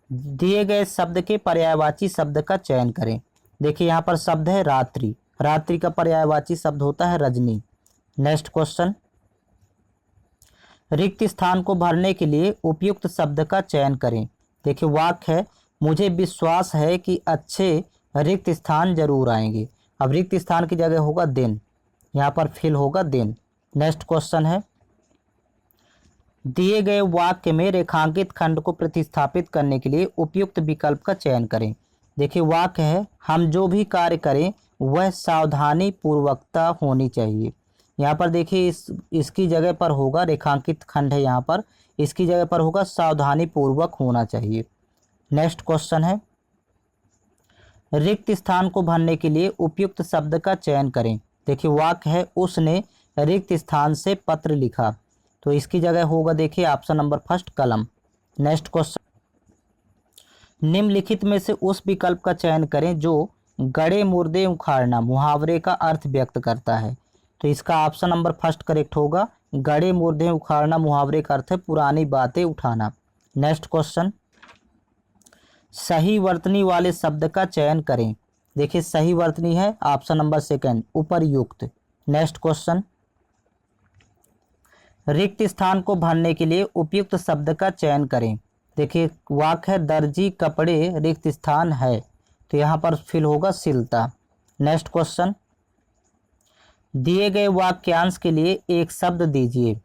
Speaker 1: दिए गए शब्द के पर्यायवाची शब्द का चयन करें। देखिए यहाँ पर शब्द है रात्रि, रात्रि का पर्यायवाची शब्द होता है रजनी। नेक्स्ट क्वेश्चन, रिक्त स्थान को भरने के लिए उपयुक्त शब्द का चयन करें। देखिए वाक्य है मुझे विश्वास है कि अच्छे रिक्त स्थान जरूर आएंगे। अब रिक्त स्थान की जगह होगा दिन, यहाँ पर फिल होगा दिन। नेक्स्ट क्वेश्चन है दिए गए वाक्य में रेखांकित खंड को प्रतिस्थापित करने के लिए उपयुक्त विकल्प का चयन करें। देखिए वाक्य है हम जो भी कार्य करें वह सावधानी पूर्वकता होनी चाहिए। यहाँ पर देखिए इसकी जगह पर होगा रेखांकित खंड है, यहाँ पर इसकी जगह पर होगा सावधानी पूर्वक होना चाहिए। नेक्स्ट क्वेश्चन है रिक्त स्थान को भरने के लिए उपयुक्त शब्द का चयन करें। देखिए वाक्य है उसने रिक्त स्थान से पत्र लिखा, तो इसकी जगह होगा देखिए ऑप्शन नंबर फर्स्ट कलम। नेक्स्ट क्वेश्चन, निम्नलिखित में से उस विकल्प का चयन करें जो गड़े मुर्दे उखाड़ना मुहावरे का अर्थ व्यक्त करता है। तो इसका ऑप्शन नंबर फर्स्ट करेक्ट होगा, गड़े मुर्दे उखाड़ना मुहावरे का अर्थ है पुरानी बातें उठाना। नेक्स्ट क्वेश्चन, सही वर्तनी वाले शब्द का चयन करें। देखिए सही वर्तनी है ऑप्शन नंबर सेकंड उपर्युक्त। नेक्स्ट क्वेश्चन, रिक्त स्थान को भरने के लिए उपयुक्त शब्द का चयन करें। देखिए वाक्य है दर्जी कपड़े रिक्त स्थान है, तो यहाँ पर फिल होगा सिलता। नेक्स्ट क्वेश्चन, दिए गए वाक्यांश के लिए एक शब्द दीजिए।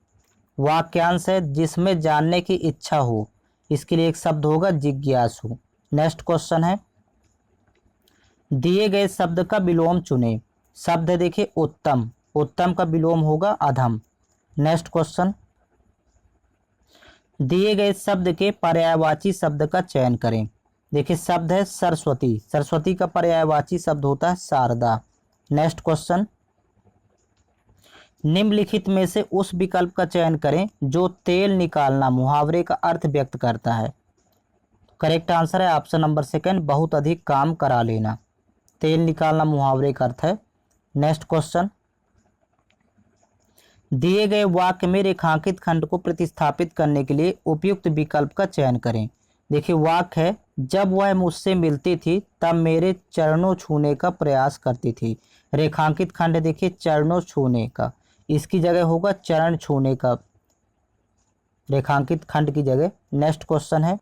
Speaker 1: वाक्यांश है जिसमें जानने की इच्छा हो, इसके लिए एक शब्द होगा जिज्ञासु। नेक्स्ट क्वेश्चन है दिए गए शब्द का विलोम चुनें। शब्द है देखिए उत्तम, उत्तम का विलोम होगा अधम। नेक्स्ट क्वेश्चन, दिए गए शब्द के पर्यायवाची शब्द का चयन करें। देखिए शब्द है सरस्वती, सरस्वती का पर्यायवाची शब्द होता है शारदा। नेक्स्ट क्वेश्चन, निम्नलिखित में से उस विकल्प का चयन करें जो तेल निकालना मुहावरे का अर्थ व्यक्त करता है। करेक्ट आंसर है ऑप्शन नंबर सेकंड, बहुत अधिक काम करा लेना। तेल निकालना मुहावरे का अर्थ है। नेक्स्ट क्वेश्चन, दिए गए वाक्य में रेखांकित खंड को प्रतिस्थापित करने के लिए उपयुक्त विकल्प का चयन करें। देखिए वाक्य है, जब वह मुझसे मिलती थी तब मेरे चरणों छूने का प्रयास करती थी। रेखांकित खंड देखिए चरणों छूने का, इसकी जगह होगा चरण छूने का, रेखांकित खंड की जगह। नेक्स्ट क्वेश्चन है,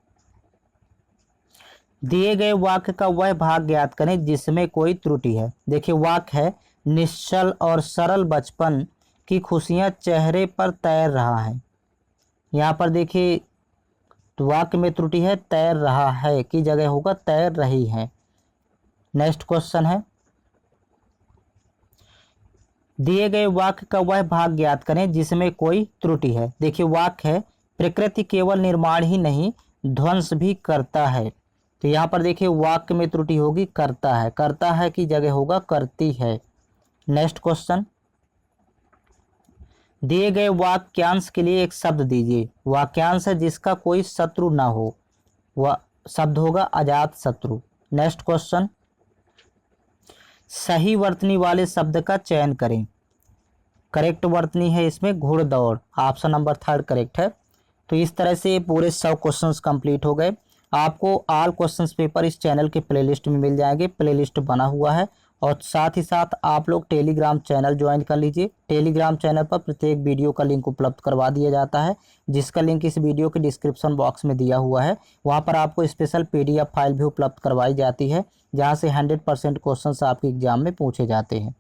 Speaker 1: दिए गए वाक्य का वह भाग ज्ञात करें जिसमें कोई त्रुटि है। देखिए वाक्य है, निश्चल और सरल बचपन की खुशियां चेहरे पर तैर रहा है। यहाँ पर देखिए वाक्य में त्रुटि है, तैर रहा है की जगह होगा तैर रही है। नेक्स्ट क्वेश्चन है, दिए गए वाक्य का वह भाग ज्ञात करें जिसमें कोई त्रुटि है। देखिए वाक्य है, प्रकृति केवल निर्माण ही नहीं ध्वंस भी करता है। तो यहाँ पर देखिए वाक्य में त्रुटि होगी करता है की जगह होगा करती है। नेक्स्ट क्वेश्चन, दिए गए वाक्यांश के लिए एक शब्द दीजिए। वाक्यांश है जिसका कोई शत्रु ना हो, वह शब्द होगा अजात शत्रु। नेक्स्ट क्वेश्चन, सही वर्तनी वाले शब्द का चयन करें। करेक्ट वर्तनी है इसमें घुड़दौड़, ऑप्शन नंबर थर्ड करेक्ट है। तो इस तरह से पूरे 100 क्वेश्चंस कंप्लीट हो गए। आपको ऑल क्वेश्चंस पेपर इस चैनल के प्लेलिस्ट में मिल जाएंगे, प्लेलिस्ट बना हुआ है। और साथ ही साथ आप लोग टेलीग्राम चैनल ज्वाइन कर लीजिए। टेलीग्राम चैनल पर प्रत्येक वीडियो का लिंक उपलब्ध करवा दिया जाता है, जिसका लिंक इस वीडियो के डिस्क्रिप्शन बॉक्स में दिया हुआ है। वहां पर आपको स्पेशल PDF फाइल भी उपलब्ध करवाई जाती है, जहां से 100% क्वेश्चंस आपके एग्जाम में पूछे जाते हैं।